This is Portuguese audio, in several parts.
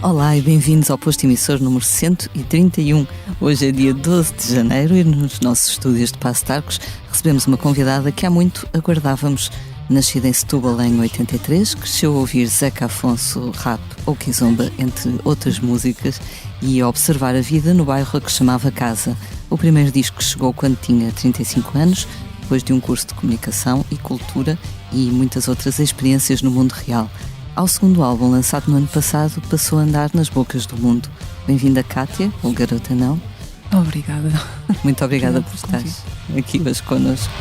Olá e bem-vindos ao posto emissor número 131. Hoje é dia 12 de janeiro e nos nossos estúdios de Paço de Arcos recebemos uma convidada que há muito aguardávamos. Nascida em Setúbal em 83, cresceu a ouvir Zeca Afonso, rap ou kizomba, entre outras músicas, e a observar a vida no bairro a que chamava casa. O primeiro disco chegou quando tinha 35 anos, depois de um curso de comunicação e cultura e muitas outras experiências no mundo real. Ao segundo álbum, lançado no ano passado, passou a andar nas bocas do mundo. Bem-vinda, Kátia, ou Garota Não. Obrigada. Muito obrigada por estar aqui hoje connosco.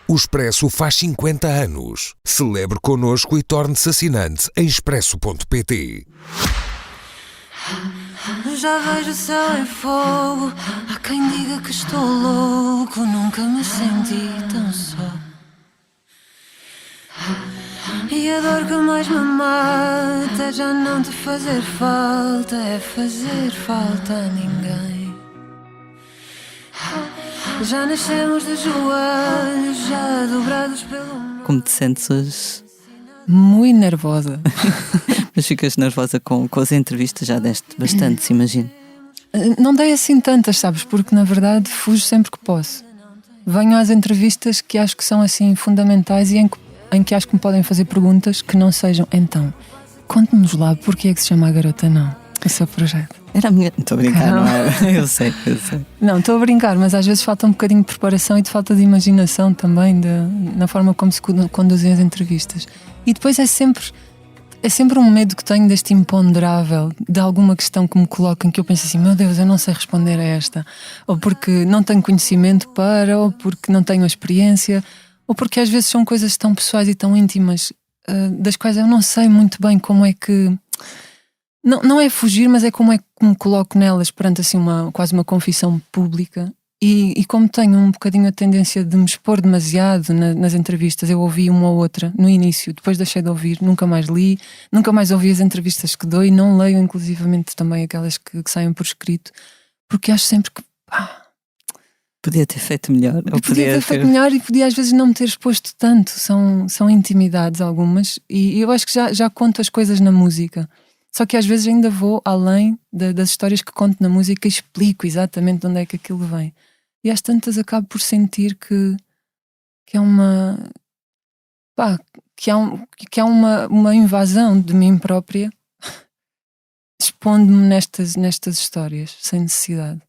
O Expresso faz 50 anos. Celebre connosco e torne-se assinante em expresso.pt. Já vejo o céu em fogo. Há quem diga que estou louco. Nunca me senti tão só. E a dor que mais me mata é já não te fazer falta. É fazer falta a ninguém. Já nascemos de joelhos, já dobrados pelo mundo. Como te sentes hoje? Muito nervosa. Mas ficas nervosa com as entrevistas? Já deste bastante, se imagino. Não dei assim tantas, sabes? Porque na verdade fujo sempre que posso. Venho às entrevistas que acho que são assim fundamentais e em que acho que me podem fazer perguntas que não sejam. Então, conte-nos lá porque é que se chama A Garota Não, o seu projeto. Era a minha... Estou a brincar, não é? Eu sei. Não, estou a brincar, mas às vezes falta um bocadinho de preparação e de falta de imaginação também na forma como se conduzem as entrevistas. E depois é sempre um medo que tenho deste imponderável, de alguma questão que me colocam que eu penso assim, meu Deus, eu não sei responder a esta, ou porque não tenho conhecimento ou porque não tenho experiência, ou porque às vezes são coisas tão pessoais e tão íntimas, das quais eu não sei muito bem como é que... Não é fugir, mas é como é que me coloco nelas perante assim quase uma confissão pública. E como tenho um bocadinho a tendência de me expor demasiado nas entrevistas, eu ouvi uma ou outra no início, depois deixei de ouvir, nunca mais li, nunca mais ouvi as entrevistas que dou e não leio inclusivamente também aquelas que saem por escrito, porque acho sempre que podia ter feito melhor. Podia ter feito melhor e podia às vezes não me ter exposto tanto. São intimidades algumas e eu acho que já conto as coisas na música. Só que às vezes ainda vou além das histórias que conto na música e explico exatamente de onde é que aquilo vem. E às tantas acabo por sentir que é uma... que é uma invasão de mim própria expondo-me nestas histórias, sem necessidade.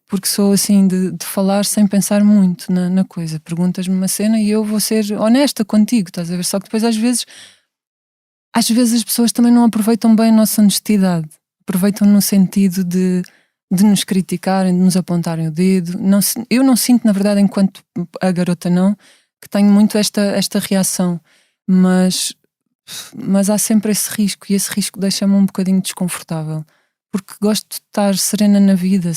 Porque sou assim de falar sem pensar muito na coisa. Perguntas-me uma cena e eu vou ser honesta contigo, estás a ver? Só que depois às vezes as pessoas também não aproveitam bem a nossa honestidade. Aproveitam no sentido de nos criticarem, de nos apontarem o dedo. Eu não sinto, na verdade, enquanto a garota não, que tenho muito esta reação. Mas há sempre esse risco e esse risco deixa-me um bocadinho desconfortável. Porque gosto de estar serena na vida,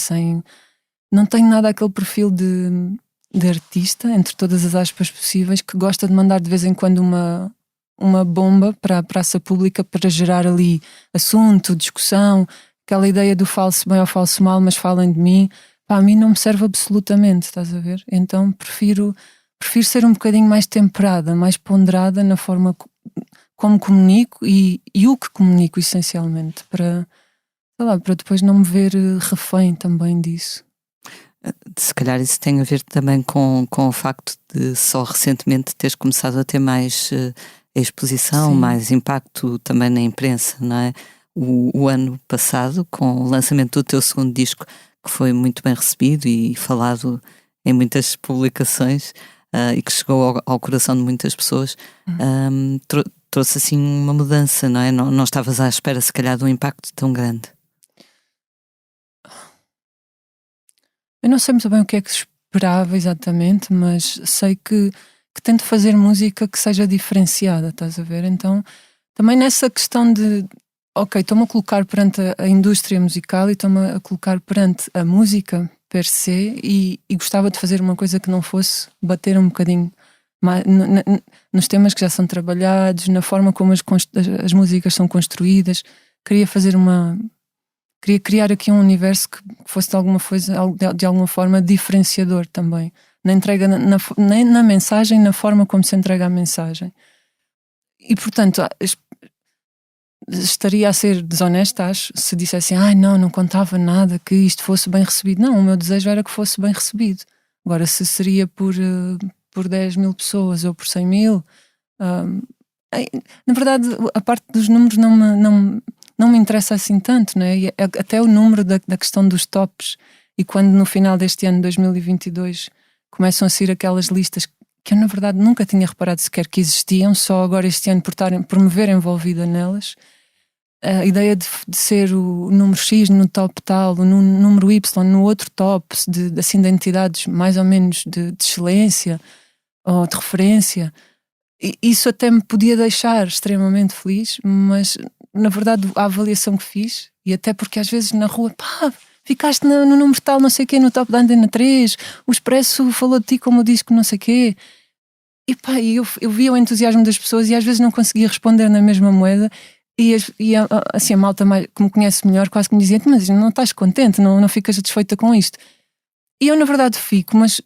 não tenho nada aquele perfil de artista, entre todas as aspas possíveis, que gosta de mandar de vez em quando uma bomba para a praça pública para gerar ali assunto, discussão, aquela ideia do falso bem ou falso mal, mas falem de mim. A mim não me serve absolutamente, estás a ver? Então prefiro ser um bocadinho mais temperada, mais ponderada na forma como comunico e o que comunico essencialmente, para depois não me ver refém também disso. Se calhar isso tem a ver também com o facto de só recentemente teres começado a ter mais exposição, sim, mais impacto também na imprensa, não é? O ano passado, com o lançamento do teu segundo disco, que foi muito bem recebido e falado em muitas publicações e que chegou ao coração de muitas pessoas, trouxe assim uma mudança, não é? Não estavas à espera se calhar de um impacto tão grande. Eu não sei muito bem o que é que esperava exatamente, mas sei que tento fazer música que seja diferenciada, estás a ver? Então, também nessa questão de estou-me a colocar perante a indústria musical e estou-me a colocar perante a música per se e gostava de fazer uma coisa que não fosse bater um bocadinho nos temas que já são trabalhados, na forma como as músicas são construídas. Queria criar aqui um universo que fosse de alguma forma diferenciador também, na entrega, nem na mensagem, na forma como se entrega a mensagem. E portanto estaria a ser desonesta, acho, se dissesse não contava nada que isto fosse bem recebido. Não, o meu desejo era que fosse bem recebido. Agora, se seria por 10.000 pessoas ou por 100.000, na verdade a parte dos números não me interessa assim tanto, não é? E até o número da questão dos tops. E quando no final deste ano, 2022, começam a sair aquelas listas que eu na verdade nunca tinha reparado sequer que existiam, só agora este ano por me ver envolvida nelas, a ideia de ser o número X no top tal, o número Y no outro top, de entidades mais ou menos de excelência ou de referência, isso até me podia deixar extremamente feliz, mas na verdade a avaliação que fiz, e até porque às vezes na rua, ficaste no número tal, não sei o quê, no top da Antena 3, o Expresso falou de ti como o disco não sei o quê, e eu via o entusiasmo das pessoas e às vezes não conseguia responder na mesma moeda. E assim, a malta que me conhece melhor quase que me dizia: mas não estás contente, não ficas satisfeita com isto? E eu na verdade fico, mas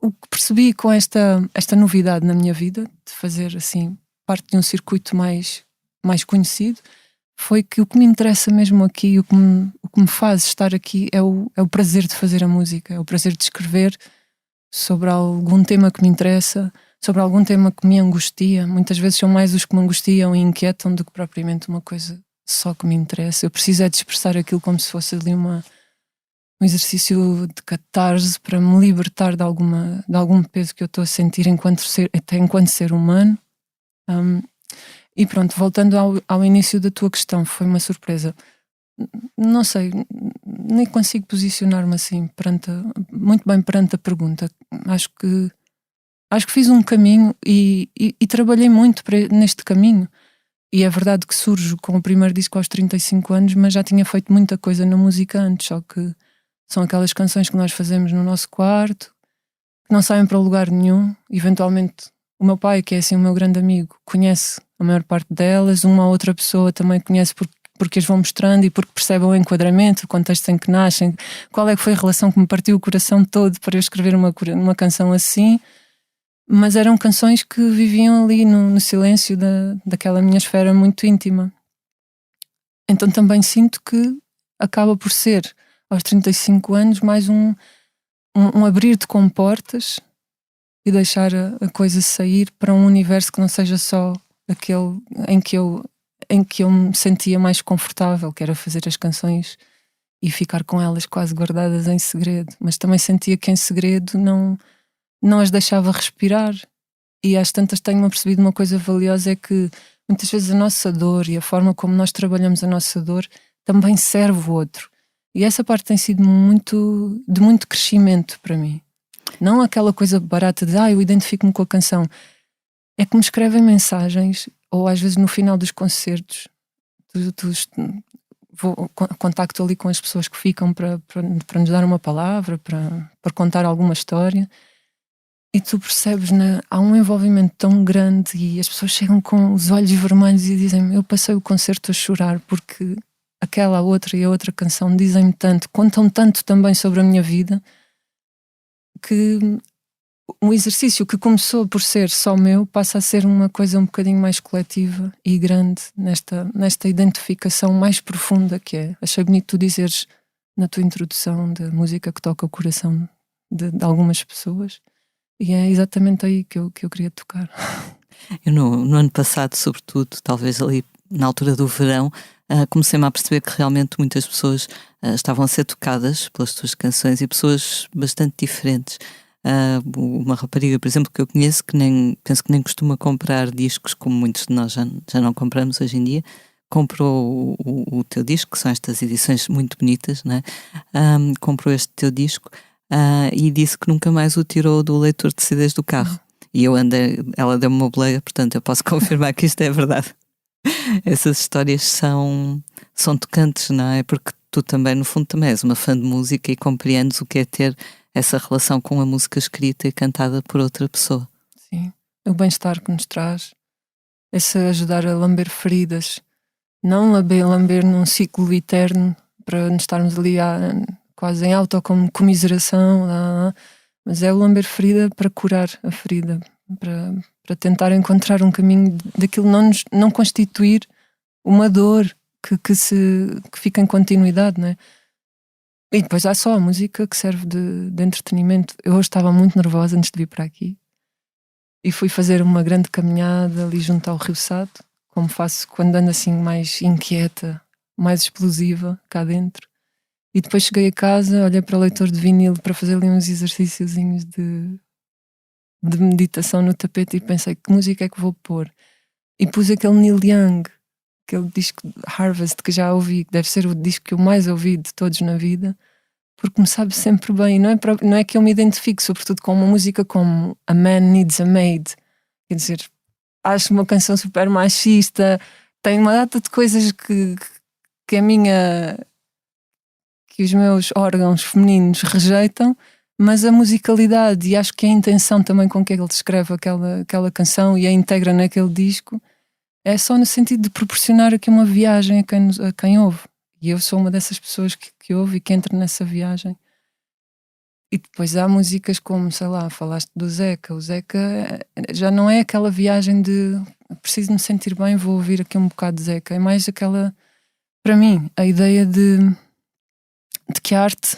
o que percebi com esta novidade na minha vida, de fazer assim parte de um circuito mais conhecido, foi que o que me interessa mesmo aqui, o que me faz estar aqui é o prazer de fazer a música, é o prazer de escrever sobre algum tema que me interessa, sobre algum tema que me angustia. Muitas vezes são mais os que me angustiam e inquietam do que propriamente uma coisa só que me interessa. Eu preciso de expressar aquilo como se fosse ali um exercício de catarse para me libertar de algum peso que eu estou a sentir enquanto ser humano. E pronto, voltando ao início da tua questão, foi uma surpresa. Não sei, nem consigo posicionar-me assim muito bem perante a pergunta. Acho que fiz um caminho e trabalhei muito neste caminho. E é verdade que surjo com o primeiro disco aos 35 anos, mas já tinha feito muita coisa na música antes, só que são aquelas canções que nós fazemos no nosso quarto, que não saem para lugar nenhum. Eventualmente o meu pai, que é assim o meu grande amigo, conhece a maior parte delas, uma ou outra pessoa também conhece porque as vão mostrando e porque percebe o enquadramento, o contexto em que nascem, qual é que foi a relação que me partiu o coração todo para eu escrever uma canção assim. Mas eram canções que viviam ali no silêncio daquela minha esfera muito íntima. Então também sinto que acaba por ser, aos 35 anos, mais um abrir de comportas e deixar a coisa sair para um universo que não seja só aquele em que eu me sentia mais confortável, que era fazer as canções e ficar com elas quase guardadas em segredo. Mas também sentia que em segredo não as deixava respirar. E às tantas tenho-me apercebido uma coisa valiosa, é que muitas vezes a nossa dor e a forma como nós trabalhamos a nossa dor também serve o outro. E essa parte tem sido de muito crescimento para mim. Não aquela coisa barata de eu identifico-me com a canção. É que me escrevem mensagens, ou às vezes no final dos concertos contacto ali com as pessoas que ficam para nos dar uma palavra, para contar alguma história. E tu percebes, há um envolvimento tão grande e as pessoas chegam com os olhos vermelhos e dizem: eu passei o concerto a chorar porque aquela outra e a outra canção dizem-me tanto, contam tanto também sobre a minha vida, que um exercício que começou por ser só meu passa a ser uma coisa um bocadinho mais coletiva e grande nesta identificação mais profunda que é. Achei bonito tu dizeres na tua introdução da música que toca o coração de algumas pessoas. E é exatamente aí que eu queria tocar. Eu no ano passado, sobretudo, talvez ali na altura do verão, comecei-me a perceber que realmente muitas pessoas estavam a ser tocadas pelas tuas canções, e pessoas bastante diferentes. Uma rapariga, por exemplo, que eu conheço, penso que nem costuma comprar discos, como muitos de nós já não compramos hoje em dia, comprou o teu disco, que são estas edições muito bonitas, não é? Comprou este teu disco. E disse que nunca mais o tirou do leitor de CDs do carro. E ela deu-me uma boleia, portanto eu posso confirmar que isto é verdade. Essas histórias são tocantes, não é? Porque tu também, no fundo, também és uma fã de música e compreendes o que é ter essa relação com a música escrita e cantada por outra pessoa. Sim, o bem-estar que nos traz, esse ajudar a lamber feridas, não lamber num ciclo eterno para nos estarmos ali quase em autocomiseração, mas é o lamber ferida para curar a ferida, para tentar encontrar um caminho daquilo não constituir uma dor que fica em continuidade, não é? E depois há só a música que serve de entretenimento. Eu hoje estava muito nervosa antes de vir para aqui e fui fazer uma grande caminhada ali junto ao Rio Sado, como faço quando ando assim mais inquieta, mais explosiva cá dentro. E depois cheguei a casa, olhei para o leitor de vinil para fazer ali uns exercíciozinhos de meditação no tapete e pensei, que música é que vou pôr? E pus aquele Neil Young, aquele disco Harvest que já ouvi, que deve ser o disco que eu mais ouvi de todos na vida, porque me sabe sempre bem. Não é que eu me identifique sobretudo com uma música como A Man Needs a Maid, quer dizer, acho uma canção super machista, tem uma data de coisas que os meus órgãos femininos rejeitam, mas a musicalidade e acho que a intenção também com que ele descreve aquela canção e a integra naquele disco é só no sentido de proporcionar aqui uma viagem a quem ouve. E eu sou uma dessas pessoas que ouve e que entra nessa viagem. E depois há músicas como, sei lá, falaste do Zeca. O Zeca já não é aquela viagem de preciso me sentir bem, vou ouvir aqui um bocado de Zeca. É mais aquela, para mim, a ideia de que a arte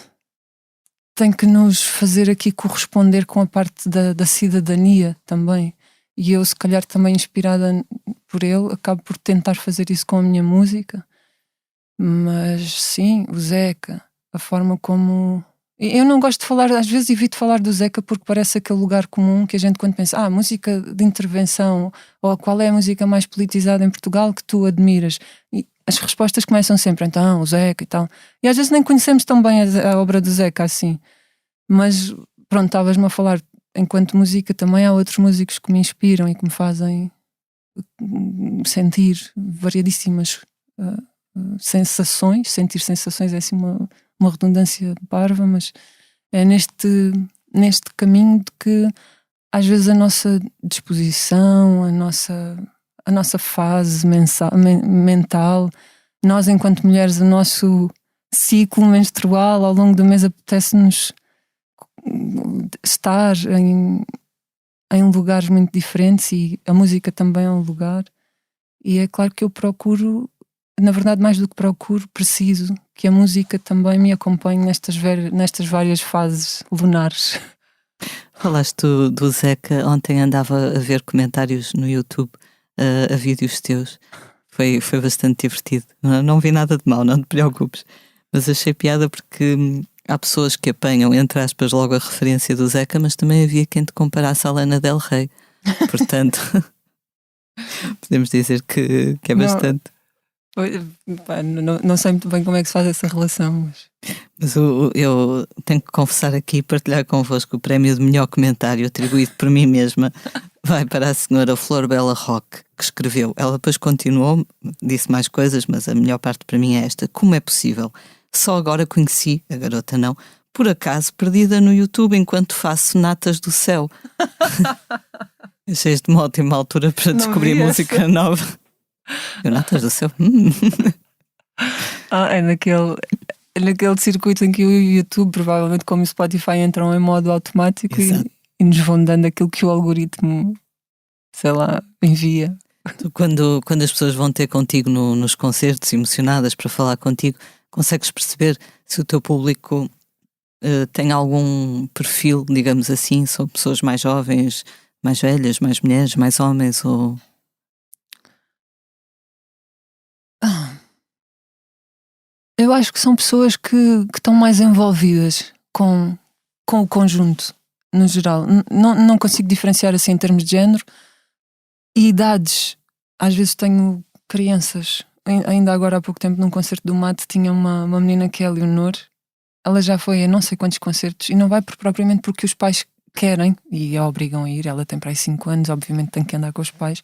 tem que nos fazer aqui corresponder com a parte da cidadania também. E eu, se calhar também inspirada por ele, acabo por tentar fazer isso com a minha música. Mas sim, o Zeca, a forma como... Eu não gosto de falar, às vezes evito falar do Zeca porque parece aquele lugar comum que a gente quando pensa música de intervenção, ou qual é a música mais politizada em Portugal que tu admiras? E as respostas começam sempre, então, o Zeca e tal. E às vezes nem conhecemos tão bem a obra do Zeca assim. Mas pronto, estavas-me a falar, enquanto música também há outros músicos que me inspiram e que me fazem sentir variadíssimas sensações. Sentir sensações é assim uma redundância parva, mas é neste caminho de que às vezes a nossa disposição, a nossa fase mental, nós enquanto mulheres, o nosso ciclo menstrual ao longo do mês apetece-nos estar em lugares muito diferentes e a música também é um lugar. E é claro que eu procuro, na verdade mais do que procuro, preciso que a música também me acompanhe nestas várias fases lunares. Falaste do Zeca, ontem andava a ver comentários no YouTube a vídeos teus, foi bastante divertido, não vi nada de mal, não te preocupes, mas achei piada porque há pessoas que apanham, entre aspas, logo a referência do Zeca, mas também havia quem te comparasse à Lana Del Rey, portanto podemos dizer que é bastante. Não sei muito bem como é que se faz essa relação, mas eu tenho que confessar aqui e partilhar convosco o prémio de melhor comentário atribuído por mim mesma vai para a senhora Flor Bela Roque, que escreveu. Ela depois continuou, disse mais coisas, mas a melhor parte para mim é esta: como é possível? Só agora conheci, a garota não, por acaso perdida no YouTube enquanto faço natas do céu. Achei isto uma ótima altura para descobrir música nova. Eu, natas do céu. É naquele circuito em que o YouTube, provavelmente como o Spotify, entram em modo automático e nos vão dando aquilo que o algoritmo, sei lá, envia. Quando as pessoas vão ter contigo nos concertos, emocionadas para falar contigo, consegues perceber se o teu público tem algum perfil, digamos assim? São pessoas mais jovens, mais velhas, mais mulheres, mais homens? Ou... Eu acho que são pessoas que estão mais envolvidas com o conjunto, no geral. Não consigo diferenciar assim em termos de género. E idades. Às vezes tenho crianças. Ainda agora há pouco tempo num concerto do Mate tinha uma menina que é a Leonor. Ela já foi a não sei quantos concertos e não vai propriamente porque os pais querem e a obrigam a ir. Ela tem para aí 5 anos, obviamente tem que andar com os pais.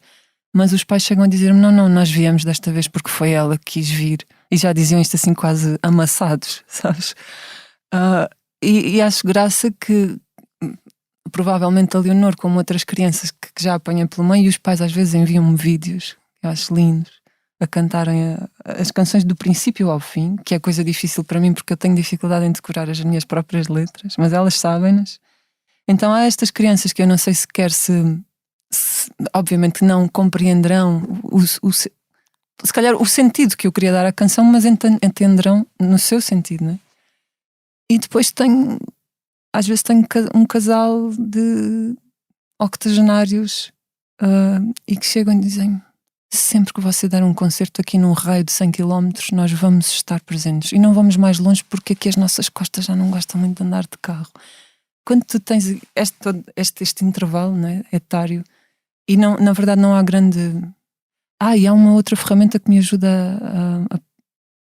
Mas os pais chegam a dizer-me, não, nós viemos desta vez porque foi ela que quis vir. E já diziam isto assim quase amassados, sabes? E acho graça que provavelmente a Leonor, como outras crianças que já apanha pelo meio, e os pais às vezes enviam-me vídeos, que eu acho lindos, a cantarem as canções do princípio ao fim, que é coisa difícil para mim porque eu tenho dificuldade em decorar as minhas próprias letras, mas elas sabem-nas. Então há estas crianças que eu não sei sequer se obviamente não compreenderão se calhar o sentido que eu queria dar à canção, mas entenderão no seu sentido, não é? E depois às vezes tenho um casal de octogenários e que chegam e dizem: sempre que você der um concerto aqui num raio de 100 km, nós vamos estar presentes e não vamos mais longe porque aqui as nossas costas já não gostam muito de andar de carro. Quando tu tens este intervalo, não é, etário, e não, na verdade não há grande... e há uma outra ferramenta que me ajuda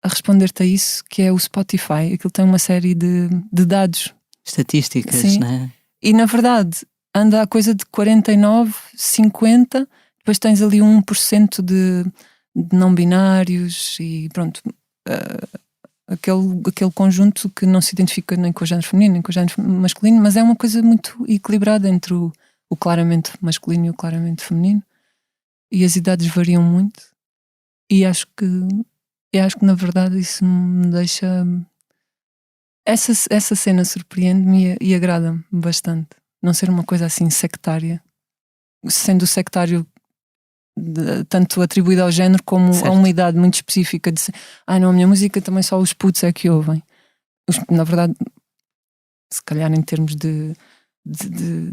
a responder-te a isso, que é o Spotify. Aquilo tem uma série de dados. Estatísticas, sim. Não é? E na verdade anda a coisa de 49, 50, depois tens ali 1% de não binários e pronto, aquele conjunto que não se identifica nem com o género feminino nem com o género masculino, mas é uma coisa muito equilibrada entre o claramente masculino e o claramente feminino, e as idades variam muito, e acho que na verdade isso me deixa... Essa cena surpreende-me e agrada-me bastante. Não ser uma coisa assim sectária, sendo sectário tanto atribuído ao género como certo. A uma idade muito específica de não, a minha música também só os putos é que ouvem. Na verdade, se calhar em termos de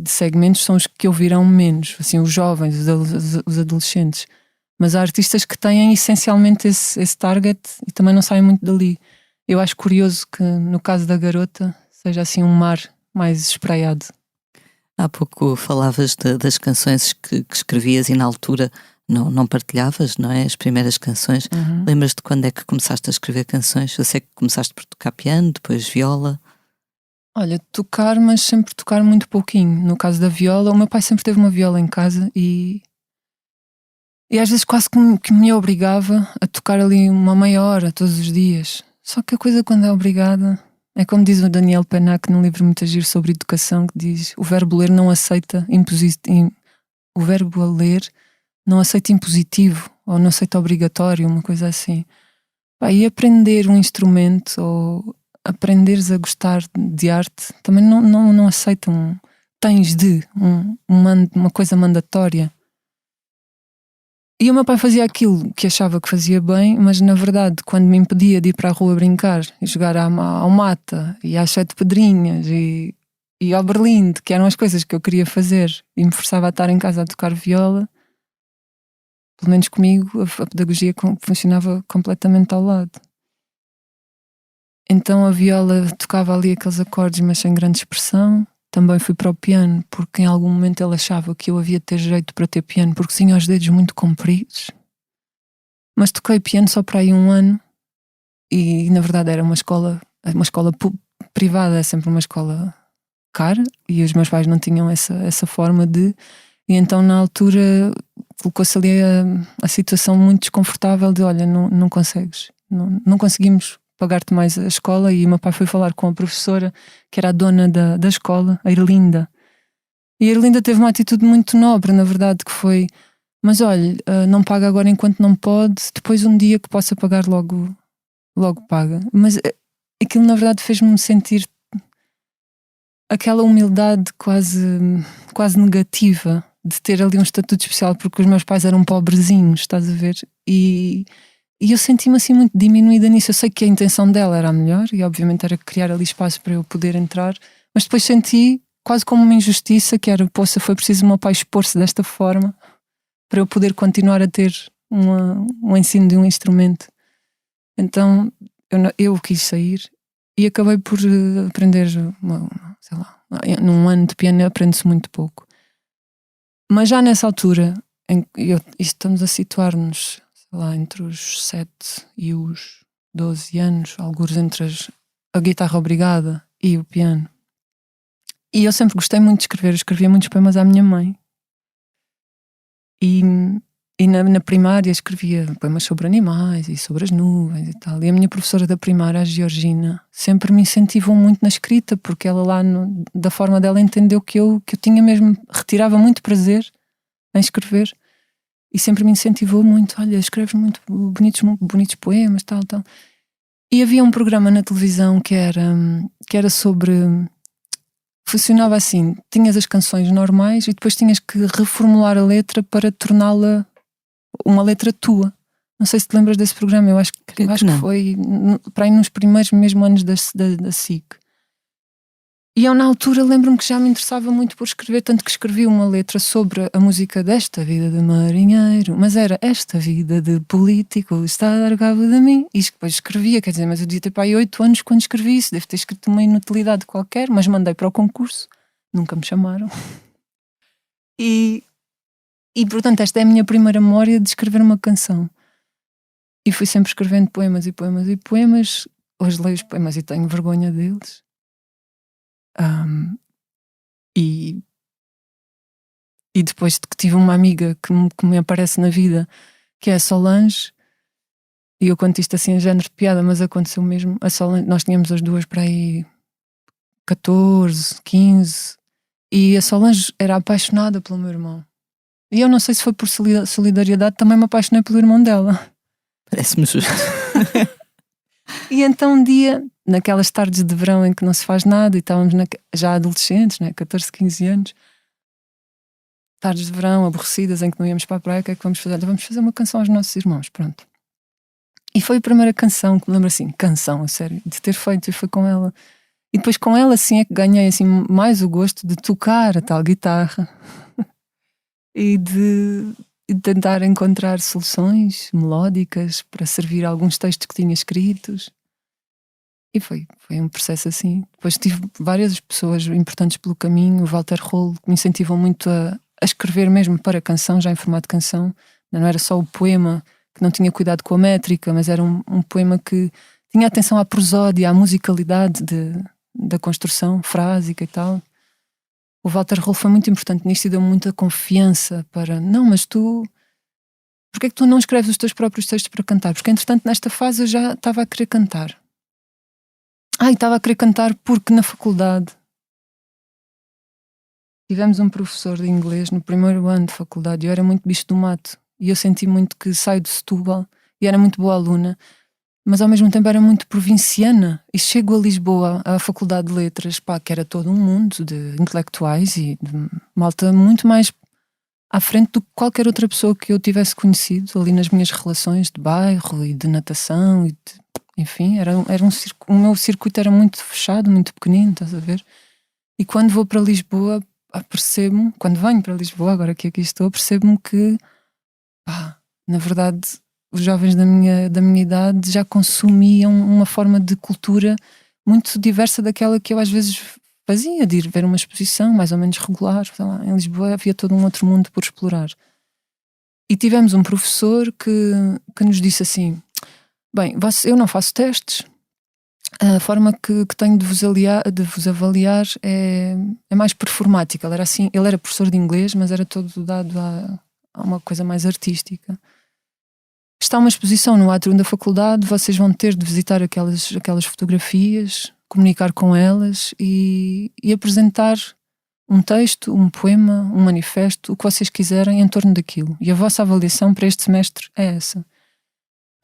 segmentos, são os que ouvirão menos, assim, os jovens, os adolescentes. Mas há artistas que têm essencialmente esse target e também não saem muito dali. Eu acho curioso que no caso da Garota seja assim um mar mais espraiado. Há pouco falavas das canções que escrevias e na altura não partilhavas, não é? As primeiras canções. Uhum. Lembras-te quando é que começaste a escrever canções? Eu sei que começaste por tocar piano, depois viola. Olha, tocar, mas sempre tocar muito pouquinho. No caso da viola, o meu pai sempre teve uma viola em casa e às vezes quase que me obrigava a tocar ali uma meia hora todos os dias. Só que a coisa quando é obrigada, é como diz o Daniel Pennac num livro muito giro sobre educação, que diz: o verbo ler não aceita o verbo a ler não aceita impositivo ou não aceita obrigatório, uma coisa assim. E aprender um instrumento ou aprenderes a gostar de arte também não aceitam tens de uma coisa mandatória. E o meu pai fazia aquilo que achava que fazia bem, mas na verdade quando me impedia de ir para a rua brincar e jogar ao mata e às 7 pedrinhas e ao berlinde, que eram as coisas que eu queria fazer, e me forçava a estar em casa a tocar viola, pelo menos comigo a pedagogia funcionava completamente ao lado. Então a viola tocava ali aqueles acordes, mas sem grande expressão. Também fui para o piano porque em algum momento ele achava que eu havia de ter jeito para ter piano porque tinha os dedos muito compridos. Mas toquei piano só para aí 1 ano e na verdade era uma escola privada, é sempre uma escola cara e os meus pais não tinham essa forma de... E então na altura colocou-se ali a situação muito desconfortável de: olha, não consegues, não conseguimos pagar-te mais a escola. E o meu pai foi falar com a professora que era a dona da escola, a Erlinda, e a Erlinda teve uma atitude muito nobre, na verdade, que foi: mas olha, não paga agora enquanto não pode, depois um dia que possa pagar logo paga. Mas aquilo na verdade fez-me sentir aquela humildade quase negativa de ter ali um estatuto especial porque os meus pais eram pobrezinhos, estás a ver? E eu senti-me assim muito diminuída nisso. Eu sei que a intenção dela era a melhor e obviamente era criar ali espaço para eu poder entrar, mas depois senti quase como uma injustiça, que era: poxa, foi preciso o meu pai expor-se desta forma para eu poder continuar a ter um ensino de um instrumento. Então eu quis sair e acabei por aprender, sei lá, num ano de piano aprende-se muito pouco. Mas já nessa altura, estamos a situar-nos, sei lá, entre os 7 e os 12 anos, alguns entre a guitarra obrigada e o piano. E eu sempre gostei muito de escrever, eu escrevia muitos poemas à minha mãe. E E na primária escrevia poemas sobre animais e sobre as nuvens e tal. E a minha professora da primária, a Georgina, sempre me incentivou muito na escrita, porque ela lá, da forma dela, entendeu que eu tinha mesmo, retirava muito prazer em escrever. E sempre me incentivou muito, olha, escreves muito bonitos poemas, tal. E havia um programa na televisão que era sobre... Funcionava assim, tinhas as canções normais e depois tinhas que reformular a letra para torná-la uma letra tua. Não sei se te lembras desse programa, eu acho que foi para aí nos primeiros mesmo anos da SIC. E eu na altura lembro-me que já me interessava muito por escrever, tanto que escrevi uma letra sobre a música desta vida de marinheiro, mas era esta vida de político está a dar cabo de mim. E depois escrevia, quer dizer, mas eu devia ter para aí 8 anos quando escrevi isso, devo ter escrito uma inutilidade qualquer, mas mandei para o concurso, nunca me chamaram. E portanto esta é a minha primeira memória de escrever uma canção. E fui sempre escrevendo poemas e poemas e poemas. Hoje leio os poemas e tenho vergonha deles. E depois de que tive uma amiga que me aparece na vida, que é a Solange, e eu conto isto assim em género de piada, mas aconteceu mesmo. A Solange, nós tínhamos as duas para aí 14, 15, e a Solange era apaixonada pelo meu irmão. E eu não sei se foi por solidariedade, também me apaixonei pelo irmão dela. Parece-me justo. E então um dia, naquelas tardes de verão em que não se faz nada e estávamos já adolescentes, né, 14, 15 anos, tardes de verão aborrecidas em que não íamos para a praia, o que é que vamos fazer? Vamos fazer uma canção aos nossos irmãos, pronto. E foi a primeira canção que me lembro assim, canção, a sério, de ter feito, e foi com ela. E depois com ela assim é que ganhei assim mais o gosto de tocar a tal guitarra e de tentar encontrar soluções melódicas para servir alguns textos que tinha escritos. E foi um processo assim. Depois tive várias pessoas importantes pelo caminho. O Walter Rolo, que me incentivam muito a escrever mesmo para canção, já em formato de canção. Não era só o poema que não tinha cuidado com a métrica, mas era um poema que tinha atenção à prosódia, à musicalidade da construção frásica e tal. O Walter Rolo foi muito importante nisto e deu-me muita confiança para... Não, mas tu... Porquê é que tu não escreves os teus próprios textos para cantar? Porque entretanto nesta fase eu já estava a querer cantar. E estava a querer cantar porque na faculdade tivemos um professor de inglês no primeiro ano de faculdade e eu era muito bicho do mato e eu senti muito que saio de Setúbal e era muito boa aluna, mas ao mesmo tempo era muito provinciana e chego a Lisboa, à Faculdade de Letras, que era todo um mundo de intelectuais e de malta muito mais à frente do que qualquer outra pessoa que eu tivesse conhecido ali nas minhas relações de bairro e de natação e enfim, o meu circuito era muito fechado, muito pequenino, estás a ver? E quando vou para Lisboa, percebo-me, quando venho para Lisboa, agora que aqui estou, percebo-me que, na verdade, os jovens da minha idade já consumiam uma forma de cultura muito diversa daquela que eu às vezes fazia, de ir ver uma exposição mais ou menos regular. Sei lá, em Lisboa havia todo um outro mundo por explorar. E tivemos um professor que nos disse assim: bem, eu não faço testes, a forma que tenho de vos avaliar é mais performática. Ele era professor de inglês, mas era todo dado a uma coisa mais artística. Está uma exposição no átrio da faculdade, vocês vão ter de visitar aquelas fotografias, comunicar com elas e apresentar um texto, um poema, um manifesto, o que vocês quiserem em torno daquilo. E a vossa avaliação para este semestre é essa.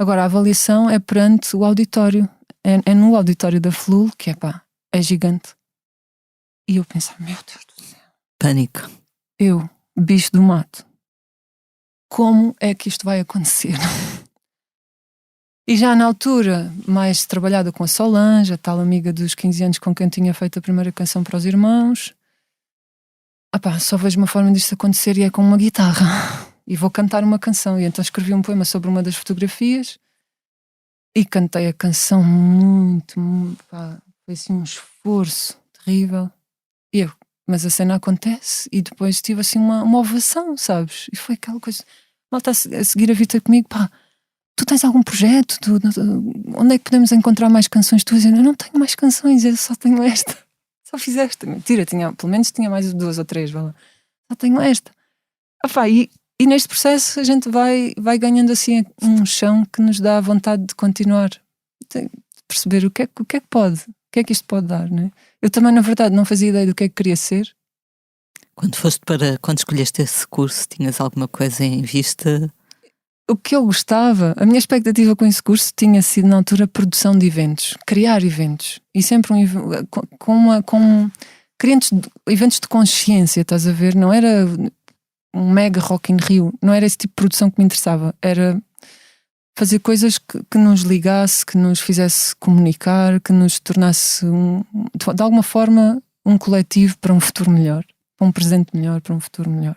Agora, a avaliação é perante o auditório. É no auditório da FLUL, que é gigante. E eu penso, meu Deus do céu. Pânico. Eu, bicho do mato. Como é que isto vai acontecer? E já na altura, mais trabalhada com a Solange, a tal amiga dos 15 anos com quem tinha feito a primeira canção para os irmãos, só vejo uma forma disto acontecer e é com uma guitarra. E vou cantar uma canção. E então escrevi um poema sobre uma das fotografias e cantei a canção muito, foi assim um esforço terrível. Mas a cena acontece e depois tive assim uma ovação, sabes? E foi aquela coisa, malta a seguir a vida comigo, tu tens algum projeto? Onde é que podemos encontrar mais canções? Tu dizendo, eu não tenho mais canções, eu só tenho esta. Só fizeste. Mentira, pelo menos tinha mais 2 ou 3, só tenho esta. E neste processo a gente vai ganhando assim um chão que nos dá a vontade de continuar. De perceber o que é que pode, o que é que isto pode dar, não é? Eu também, na verdade, não fazia ideia do que é que queria ser. Quando escolheste esse curso, tinhas alguma coisa em vista? O que eu gostava, a minha expectativa com esse curso tinha sido na altura produção de eventos, criar eventos. E sempre criando eventos de consciência, estás a ver? Não era um mega Rock in Rio, não era esse tipo de produção que me interessava. Era fazer coisas que nos ligasse, que nos fizesse comunicar, que nos tornasse, de alguma forma, um coletivo para um futuro melhor, para um presente melhor, para um futuro melhor.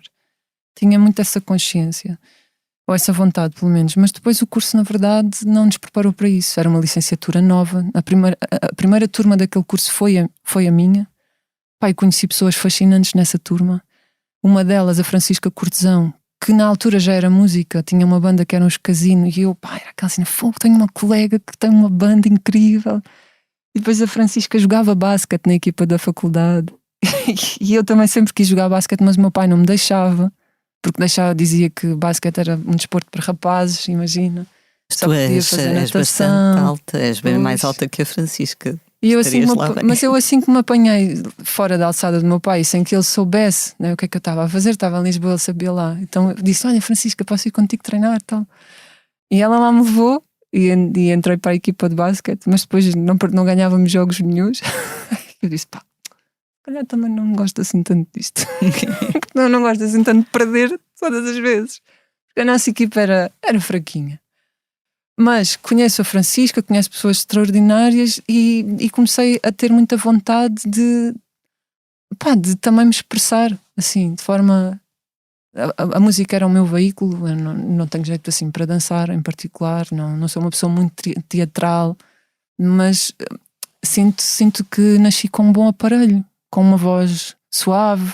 Tinha muito essa consciência. Ou essa vontade, pelo menos. Mas depois o curso, na verdade, não nos preparou para isso. Era uma licenciatura nova. A primeira turma daquele curso foi a minha. Pai, conheci pessoas fascinantes nessa turma. Uma delas, a Francisca Cortesão, que na altura já era música, tinha uma banda que era os Casino, e eu, era aquela assim, fogo, tenho uma colega que tem uma banda incrível. E depois a Francisca jogava basquete na equipa da faculdade. E eu também sempre quis jogar basquete, mas o meu pai não me deixava. Porque dizia que basquete era um desporto para rapazes, imagina. Só podia fazer natação. Bastante alta, és bem mais alta que a Francisca. E eu mas eu assim que me apanhei fora da alçada do meu pai, sem que ele soubesse, né, o que é que eu estava a fazer, estava em Lisboa, ele sabia lá. Então eu disse, olha Francisca, posso ir contigo treinar e tal. E ela lá me levou e entrei para a equipa de basquete, mas depois não ganhávamos jogos nenhuns. Eu disse, calhar também não gosto assim tanto disto. não gosto assim tanto de perder todas as vezes. Porque a nossa equipa era fraquinha. Mas conheço a Francisca, conheço pessoas extraordinárias e comecei a ter muita vontade de também me expressar, assim, de forma... A música era o meu veículo, eu não tenho jeito assim para dançar em particular, não sou uma pessoa muito teatral, mas sinto que nasci com um bom aparelho, com uma voz suave,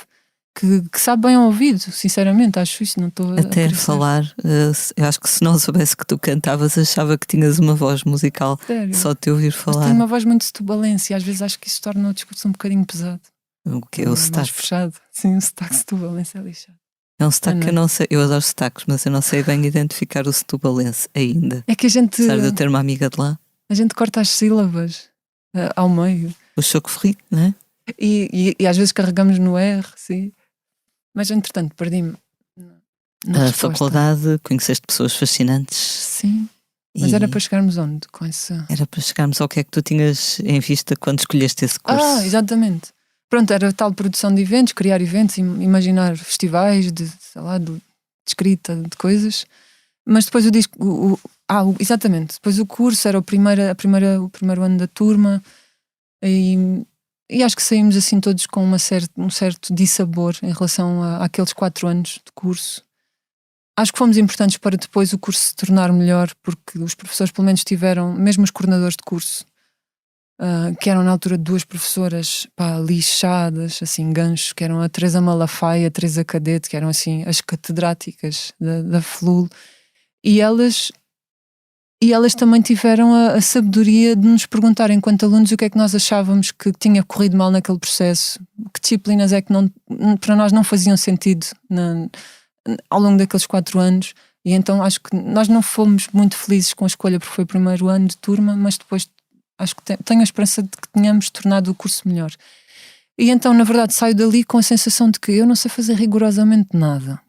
que sabe bem ao ouvido, sinceramente, acho isso, não estou até a falar, eu acho que se não soubesse que tu cantavas, achava que tinhas uma voz musical. Sério? Só te ouvir falar. Mas tenho uma voz muito setubalense e às vezes acho que isso torna o discurso um bocadinho pesado. O que é o sotaque? Mais fechado. Sim, o sotaque setubalense é lixado. É um sotaque que eu não sei, eu adoro sotaques, mas eu não sei bem identificar o setubalense ainda. É que a gente... Apesar de eu ter uma amiga de lá. A gente corta as sílabas ao meio. O choque-ferri, não é? E às vezes carregamos no R, sim. Mas entretanto perdi-me na faculdade, conheceste pessoas fascinantes. Sim. Mas era para chegarmos onde? Com essa... Era para chegarmos ao que é que tu tinhas em vista quando escolheste esse curso. Exatamente. Pronto, era tal produção de eventos, criar eventos, imaginar festivais de escrita, de coisas. Mas depois o disco... exatamente. Depois o curso era o primeiro ano da turma e acho que saímos assim todos com um certo dissabor em relação àqueles 4 anos de curso. Acho que fomos importantes para depois o curso se tornar melhor, porque os professores pelo menos tiveram, mesmo os coordenadores de curso, que eram na altura 2 professoras lixadas, assim, ganchos, que eram a Teresa Malafaia e a Teresa Cadete, que eram assim as catedráticas da FLUL, e elas também tiveram a sabedoria de nos perguntar, enquanto alunos, o que é que nós achávamos que tinha corrido mal naquele processo, que disciplinas é que para nós não faziam sentido ao longo daqueles 4 anos. E então acho que nós não fomos muito felizes com a escolha, porque foi o primeiro ano de turma, mas depois acho que tenho a esperança de que tenhamos tornado o curso melhor. E então, na verdade, saio dali com a sensação de que eu não sei fazer rigorosamente nada,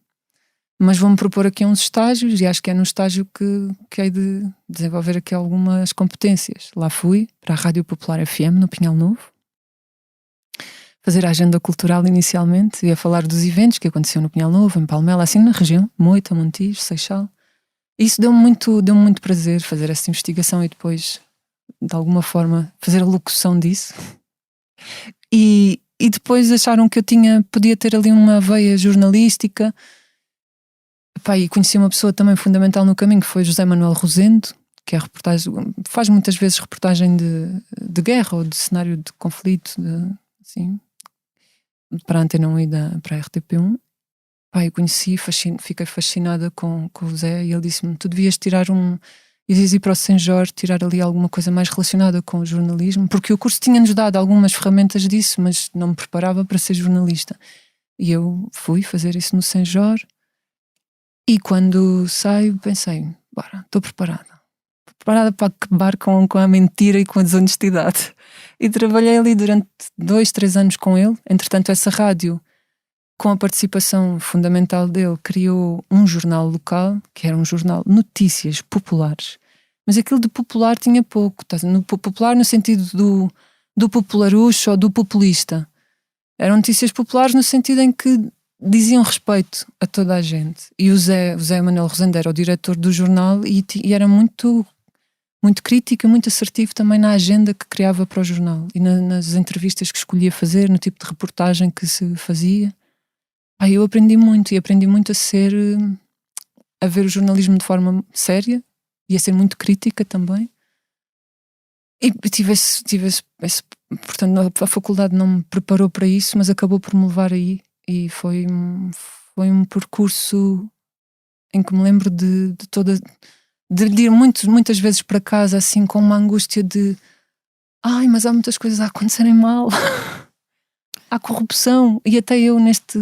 mas vou-me propor aqui uns estágios, e acho que é no estágio que hei de desenvolver aqui algumas competências. Lá fui, para a Rádio Popular FM, no Pinhal Novo, fazer a agenda cultural inicialmente, e a falar dos eventos que aconteciam no Pinhal Novo, em Palmela, assim na região, Moita, Montijo, Seixal. E isso deu-me muito prazer, fazer essa investigação e depois, de alguma forma, fazer a locução disso. E depois acharam que eu podia ter ali uma veia jornalística. E conheci uma pessoa também fundamental no caminho, que foi José Manuel Rosendo, que é faz muitas vezes reportagem de guerra ou de cenário de conflito, assim, para a Antena 1 e para a RTP1. Eu conheci, fiquei fascinada com o Zé, e ele disse-me: tu devias devias ir para o Senjor, tirar ali alguma coisa mais relacionada com o jornalismo, porque o curso tinha-nos dado algumas ferramentas disso, mas não me preparava para ser jornalista. E eu fui fazer isso no Senjor. E quando saio pensei, bora, estou preparada para acabar com a mentira e com a desonestidade. E trabalhei ali durante 2, 3 anos com ele. Entretanto, essa rádio, com a participação fundamental dele, criou um jornal local, que era um jornal de notícias populares. Mas aquilo de popular tinha pouco. No popular no sentido do popularucho ou do populista. Eram notícias populares no sentido em que diziam respeito a toda a gente. E o Zé Manuel Rosendo era o diretor do jornal e era muito crítico e muito assertivo também na agenda que criava para o jornal e nas entrevistas que escolhia fazer, no tipo de reportagem que se fazia. Eu aprendi muito a ver o jornalismo de forma séria e a ser muito crítica também. E tive esse portanto, a faculdade não me preparou para isso, mas acabou por me levar aí. E foi um percurso em que me lembro de ir muitas vezes para casa assim com uma angústia de mas há muitas coisas a acontecerem mal. Há corrupção. E até eu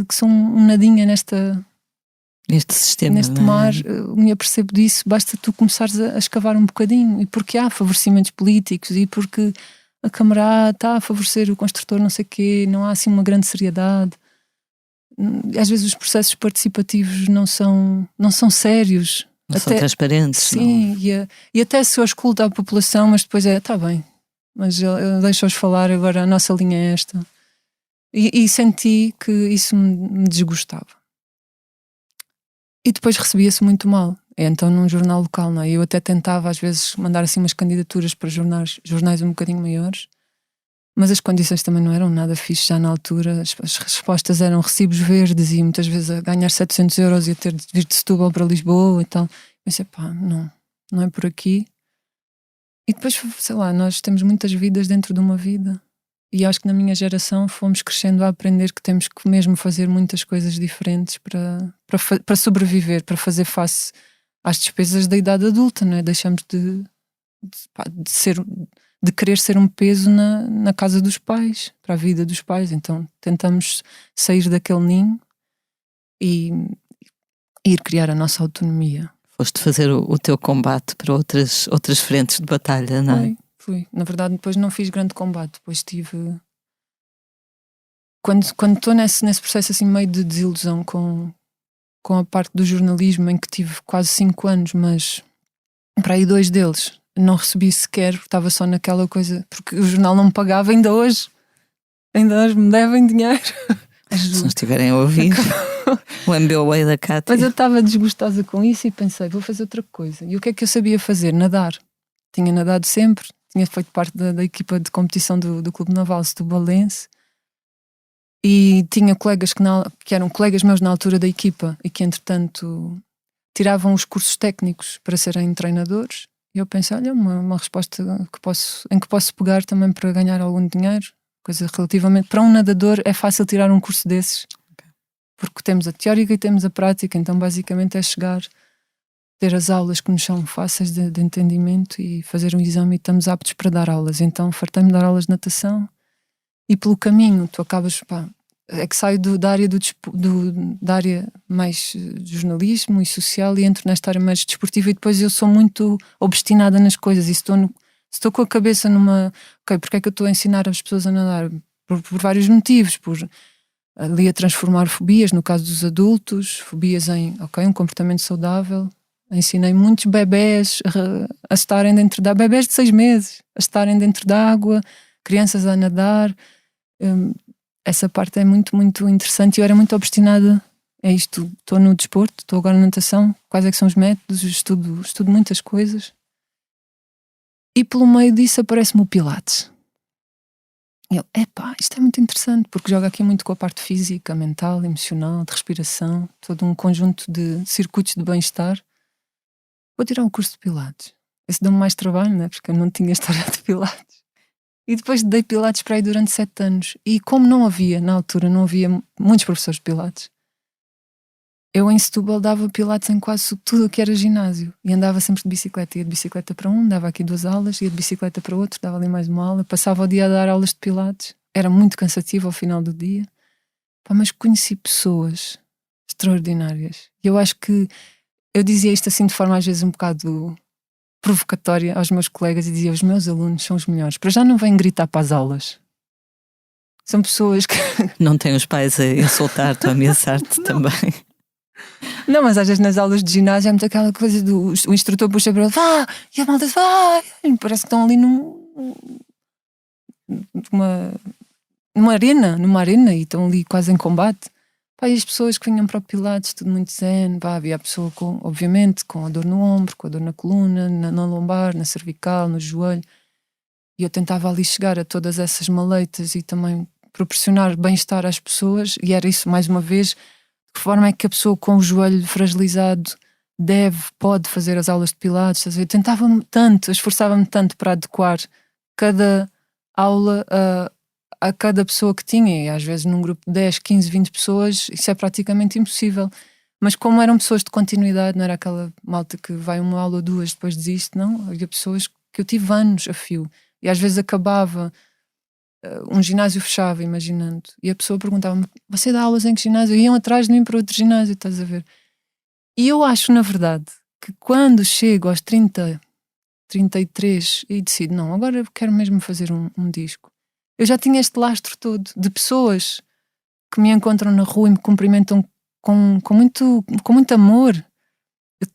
que sou um nadinha neste sistema, neste mar, me apercebo disso. Basta tu começares a escavar um bocadinho. E porque há favorecimentos políticos e porque a Câmara está a favorecer o construtor não sei o quê, não há assim uma grande seriedade. Às vezes os processos participativos não são sérios, não são transparentes. Sim, não. E até se eu escuto a população, mas depois está bem, mas eu deixo-os falar, agora a nossa linha é esta. E senti que isso me desgostava. E depois recebia-se muito mal. Então num jornal local, não é? Eu até tentava às vezes mandar assim umas candidaturas para jornais um bocadinho maiores. Mas as condições também não eram nada fixe já na altura. As respostas eram recibos verdes e muitas vezes a ganhar 700 euros e a ter de vir de Setúbal para Lisboa e tal. Pensei, não é por aqui. E depois, sei lá, nós temos muitas vidas dentro de uma vida. E acho que na minha geração fomos crescendo a aprender que temos que mesmo fazer muitas coisas diferentes para sobreviver, para fazer face às despesas da idade adulta, não é? Deixamos de querer ser um peso na casa dos pais, para a vida dos pais. Então tentamos sair daquele ninho e ir criar a nossa autonomia. Foste fazer o teu combate para outras frentes de batalha, não é? Fui. Na verdade, depois não fiz grande combate. Depois tive... Quando estou nesse processo assim meio de desilusão com a parte do jornalismo, em que tive quase 5 anos, mas para aí 2 deles não recebi sequer, estava só naquela coisa, porque o jornal não me pagava ainda hoje me devem dinheiro. Se não estiverem a ouvir o MBA da Cátia. Mas eu estava desgostosa com isso e pensei, vou fazer outra coisa. E o que é que eu sabia fazer? Nadar. Tinha nadado sempre, tinha feito parte da equipa de competição do Clube Naval Setubalense e tinha colegas que eram colegas meus na altura da equipa e que entretanto tiravam os cursos técnicos para serem treinadores. E eu pensei, olha, uma resposta em que posso pegar também para ganhar algum dinheiro. Coisa relativamente... Para um nadador é fácil tirar um curso desses. Porque temos a teórica e temos a prática. Então basicamente é chegar, ter as aulas que nos são fáceis de entendimento e fazer um exame e estamos aptos para dar aulas. Então fartei-me de dar aulas de natação e pelo caminho tu acabas... é que saio da área mais de jornalismo e social e entro nesta área mais desportiva e depois eu sou muito obstinada nas coisas e estou com a cabeça porque é que eu estou a ensinar as pessoas a nadar? Por vários motivos, ali a transformar fobias, no caso dos adultos, fobias em um comportamento saudável. Ensinei muitos bebés a estarem dentro da bebés de 6 meses, a estarem dentro da água, crianças a nadar. Essa parte é muito, muito interessante. Eu era muito obstinada a isto. Estou no desporto, estou agora na natação. Quais é que são os métodos? Estudo muitas coisas. E pelo meio disso aparece-me o Pilates. E eu, isto é muito interessante, porque joga aqui muito com a parte física, mental, emocional, de respiração, todo um conjunto de circuitos de bem-estar. Vou tirar um curso de Pilates. Esse deu-me mais trabalho, né? Porque eu não tinha história de Pilates. E depois dei Pilates para aí durante 7 anos. E como na altura não havia muitos professores de Pilates, eu em Setúbal dava Pilates em quase tudo o que era ginásio. E andava sempre de bicicleta. Ia de bicicleta para dava aqui 2 aulas, ia de bicicleta para outro, dava ali mais uma aula. Passava o dia a dar aulas de Pilates. Era muito cansativo ao final do dia. Mas conheci pessoas extraordinárias. E eu acho que eu dizia isto assim de forma às vezes um bocado provocatória aos meus colegas e dizia: os meus alunos são os melhores. Para já não vêm gritar para as aulas. São pessoas que... Não têm os pais a insultar-te ou a ameaçar-te também. Não, mas às vezes nas aulas de ginásio é muito aquela coisa do o instrutor puxa para ele, vá, e a malta vai. Parece que estão ali numa arena e estão ali quase em combate. Pá, e as pessoas que vinham para o Pilates, tudo muito zen, pá, havia a pessoa obviamente com a dor no ombro, com a dor na coluna, na lombar, na cervical, no joelho. E eu tentava ali chegar a todas essas maleitas e também proporcionar bem-estar às pessoas, e era isso, mais uma vez, de que forma é que a pessoa com o joelho fragilizado pode fazer as aulas de Pilates. Tentava-me tanto, esforçava-me tanto para adequar cada aula a cada pessoa que tinha, e às vezes num grupo de 10, 15, 20 pessoas isso é praticamente impossível, mas como eram pessoas de continuidade, não era aquela malta que vai uma aula ou duas depois desiste, não, havia pessoas que eu tive anos a fio, e às vezes acabava, um ginásio fechava, imaginando, e a pessoa perguntava-me: você dá aulas em que ginásio? E iam atrás de mim para outro ginásio, estás a ver? E eu acho, na verdade, que quando chego aos 30, 33 e decido, não, agora eu quero mesmo fazer um disco, eu já tinha este lastro todo de pessoas que me encontram na rua e me cumprimentam com muito amor. Eu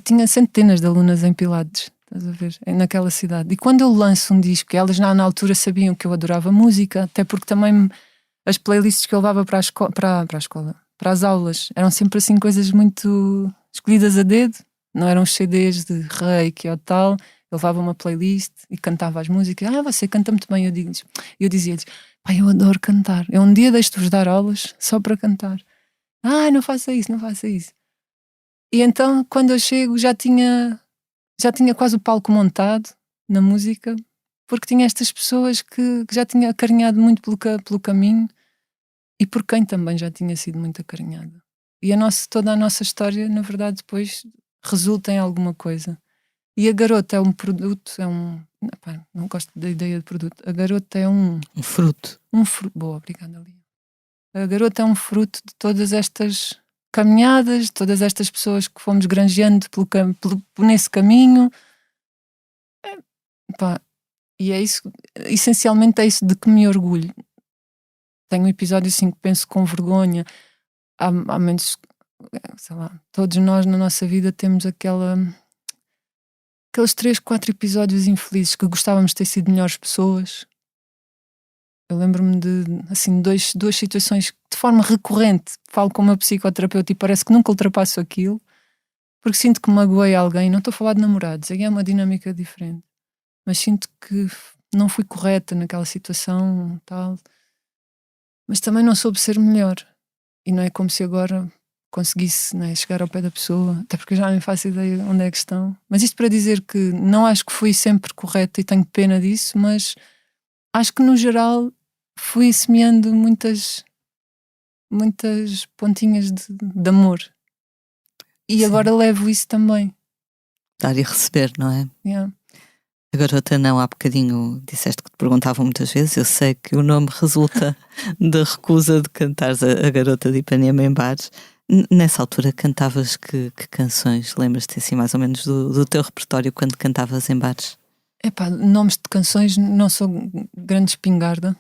tinha centenas de alunas em Pilates, estás a ver, naquela cidade. E quando eu lanço um disco, elas na altura sabiam que eu adorava música, até porque também as playlists que eu levava para a escola, para as aulas, eram sempre assim coisas muito escolhidas a dedo, não eram CDs de reiki ou tal. Eu levava uma playlist e cantava as músicas. Você canta muito bem. Eu dizia-lhes: pai, eu adoro cantar. Eu um dia deixo-vos dar aulas só para cantar. Não faça isso, não faça isso. E então, quando eu chego, já tinha quase o palco montado na música, porque tinha estas pessoas que já tinha acarinhado muito pelo caminho e por quem também já tinha sido muito acarinhada. E toda a nossa história, na verdade, depois resulta em alguma coisa. E a garota é um produto, não gosto da ideia de produto. A garota é um fruto. Boa, obrigada, Lia. A garota é um fruto de todas estas caminhadas, de todas estas pessoas que fomos granjeando nesse caminho. E é isso, essencialmente é isso de que me orgulho. Tenho um episódio assim que penso com vergonha. Há menos, sei lá, todos nós na nossa vida temos aqueles 3, 4 episódios infelizes que gostávamos de ter sido melhores pessoas. Eu lembro-me de assim, duas situações que de forma recorrente falo com o meu psicoterapeuta e parece que nunca ultrapasso aquilo, porque sinto que magoei alguém. Não estou a falar de namorados, aí é uma dinâmica diferente, mas sinto que não fui correta naquela situação, tal, mas também não soube ser melhor, e não é como se agora conseguisse, né, chegar ao pé da pessoa, até porque eu já nem faço ideia onde é que estão. Mas isto para dizer que não acho que fui sempre correta e tenho pena disso, mas acho que no geral fui semeando muitas pontinhas de amor. E Sim. Agora levo isso também. Dar e receber, não é? Yeah. A garota não, há bocadinho disseste que te perguntavam muitas vezes. Eu sei que o nome resulta da recusa de cantares a garota de Ipanema em bares. Nessa altura cantavas que canções? Lembras-te assim mais ou menos do teu repertório quando cantavas em bares? Nomes de canções, não sou grande espingarda,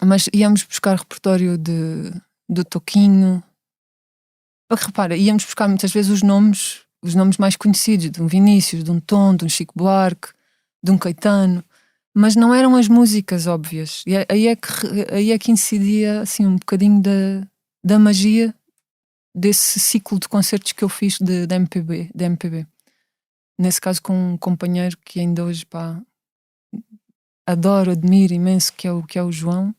mas íamos buscar repertório do Toquinho. Repara, íamos buscar muitas vezes os nomes mais conhecidos, de um Vinícius, de um Tom, de um Chico Buarque, de um Caetano, mas não eram as músicas óbvias. E aí é que incidia assim, um bocadinho da magia desse ciclo de concertos que eu fiz de MPB. Nesse caso com um companheiro que ainda hoje adoro, admiro imenso, que é o João,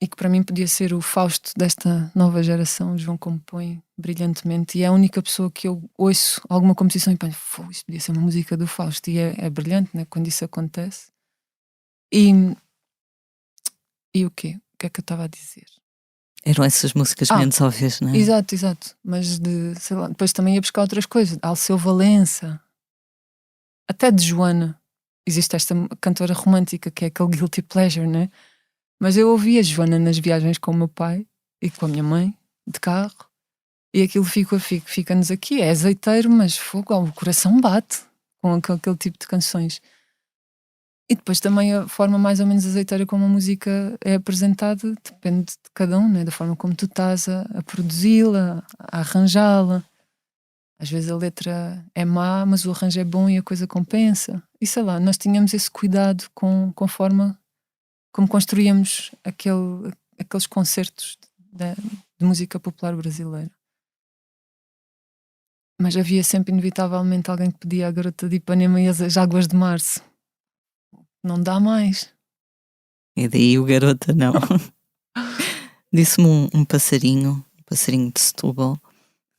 e que para mim podia ser o Fausto desta nova geração. O João compõe brilhantemente e é a única pessoa que eu ouço alguma composição e penso: isso podia ser uma música do Fausto, e é brilhante, né, quando isso acontece. E o quê? O que é que eu estava a dizer? Eram essas músicas menos óbvias, não é? Exato, mas sei lá, depois também ia buscar outras coisas, Alceu Valença, até de Joana. Existe esta cantora romântica que é aquele guilty pleasure, né? Mas eu ouvia Joana nas viagens com o meu pai e com a minha mãe, de carro, E aquilo fica-nos aqui, é azeiteiro, mas fogo, o coração bate com aquele tipo de canções. E depois também a forma mais ou menos azeiteira como a música é apresentada depende de cada um, né? Da forma como tu estás a produzi-la, a arranjá-la. Às vezes a letra é má, mas o arranjo é bom e a coisa compensa. E sei lá, nós tínhamos esse cuidado com a forma como construíamos aqueles concertos de música popular brasileira. Mas havia sempre inevitavelmente alguém que pedia a Garota de Ipanema e as Águas de Março. Não dá mais. E daí o Garota não. Disse-me um passarinho de Setúbal,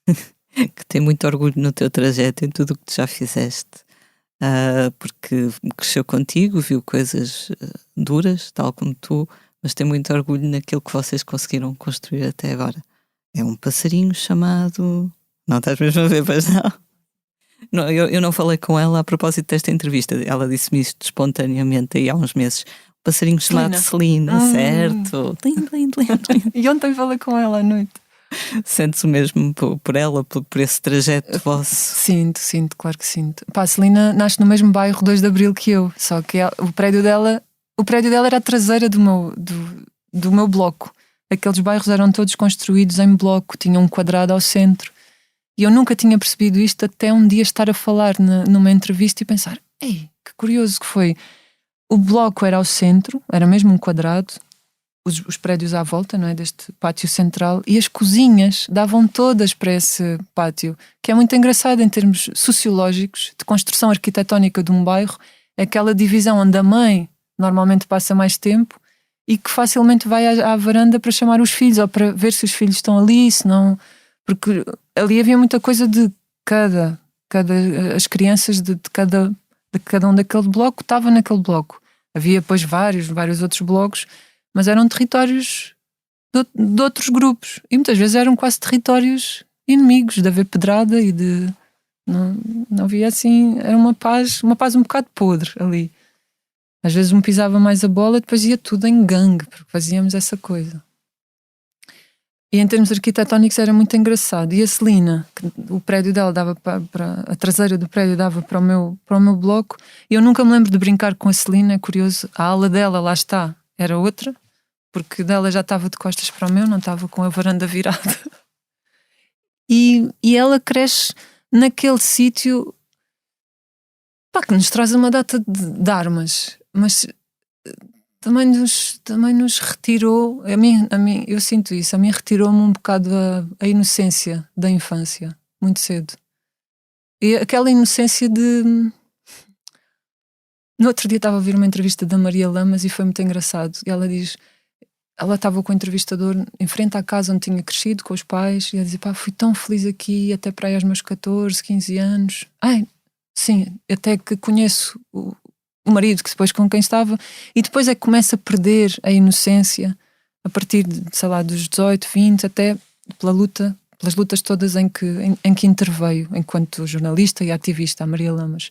que tem muito orgulho no teu trajeto, em tudo o que tu já fizeste, porque cresceu contigo, viu coisas duras, tal como tu, mas tem muito orgulho naquilo que vocês conseguiram construir até agora. É um passarinho chamado... Não estás mesmo a ver, pois não? Não, eu não falei com ela a propósito desta entrevista. Ela disse-me isto espontaneamente aí há uns meses. Um passarinho chamado Celina, certo? Lindo. E ontem falei com ela à noite. Sentes o mesmo por ela, por esse trajeto vosso? Sinto, claro que sinto. Pá, a Celina nasce no mesmo bairro 2 de Abril que eu, só que o prédio dela era a traseira do meu bloco. Aqueles bairros eram todos construídos em bloco, tinham um quadrado ao centro. E eu nunca tinha percebido isto até um dia estar a falar numa entrevista e pensar, ei, que curioso que foi. O bloco era ao centro, era mesmo um quadrado, os prédios à volta, não é, deste pátio central, e as cozinhas davam todas para esse pátio, que é muito engraçado em termos sociológicos, de construção arquitetónica de um bairro, aquela divisão onde a mãe normalmente passa mais tempo e que facilmente vai à varanda para chamar os filhos ou para ver se os filhos estão ali, se não... Porque ali havia muita coisa de as crianças de cada um daquele bloco estavam naquele bloco. Havia depois vários outros blocos, mas eram territórios de outros grupos. E muitas vezes eram quase territórios inimigos, de haver pedrada e de... Não havia assim... Era uma paz um bocado podre ali. Às vezes um pisava mais a bola e depois ia tudo em gangue, porque fazíamos essa coisa. E em termos arquitetónicos era muito engraçado. E a Celina, o prédio dela dava para a traseira do prédio dava para o meu bloco. E eu nunca me lembro de brincar com a Celina, é curioso. A ala dela, lá está, era outra, porque dela já estava de costas para o meu, não estava com a varanda virada. E ela cresce naquele sítio, pá, que nos traz uma data de armas, mas... Também nos retirou, a mim, eu sinto isso, a mim retirou-me um bocado a inocência da infância, muito cedo. E aquela inocência de... No outro dia estava a ouvir uma entrevista da Maria Lamas e foi muito engraçado. E ela diz, ela estava com o entrevistador em frente à casa onde tinha crescido, com os pais, e ela dizia, pá, fui tão feliz aqui, até para aí aos meus 14, 15 anos. Ai, sim, até que conheço o marido que depois com quem estava, e depois é que começa a perder a inocência a partir de, sei lá, dos 18, 20, até pelas lutas todas em que interveio enquanto jornalista e ativista, a Maria Lamas.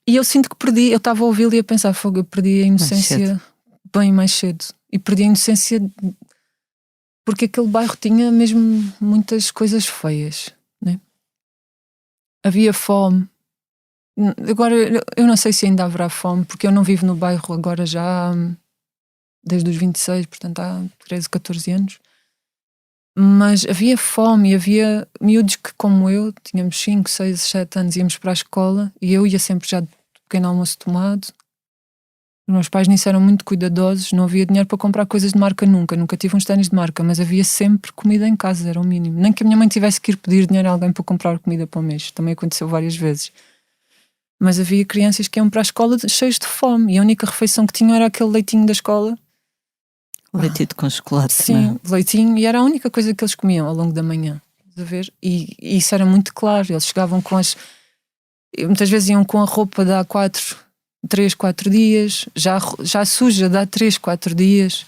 E eu sinto que perdi, eu estava a ouvi-lo e a pensar, fogo, eu perdi a inocência bem mais cedo. E perdi a inocência porque aquele bairro tinha mesmo muitas coisas feias, né? Havia fome. Agora, eu não sei se ainda haverá fome, porque eu não vivo no bairro agora já desde os 26, portanto há 13, 14 anos. Mas havia fome e havia miúdos que, como eu, tínhamos 5, 6, 7 anos, íamos para a escola e eu ia sempre já de pequeno almoço tomado. Os meus pais nisso eram muito cuidadosos, não havia dinheiro para comprar coisas de marca nunca tive uns ténis de marca, mas havia sempre comida em casa, era o mínimo. Nem que a minha mãe tivesse que ir pedir dinheiro a alguém para comprar comida para o mês, também aconteceu várias vezes. Mas havia crianças que iam para a escola cheios de fome e a única refeição que tinham era aquele leitinho da escola. Leitinho com chocolate. Sim, não? leitinho, e era a única coisa que eles comiam ao longo da manhã. A ver? E isso era muito claro. Eles chegavam com muitas vezes iam com a roupa de há 3, 4 dias, já suja de há 3, 4 dias,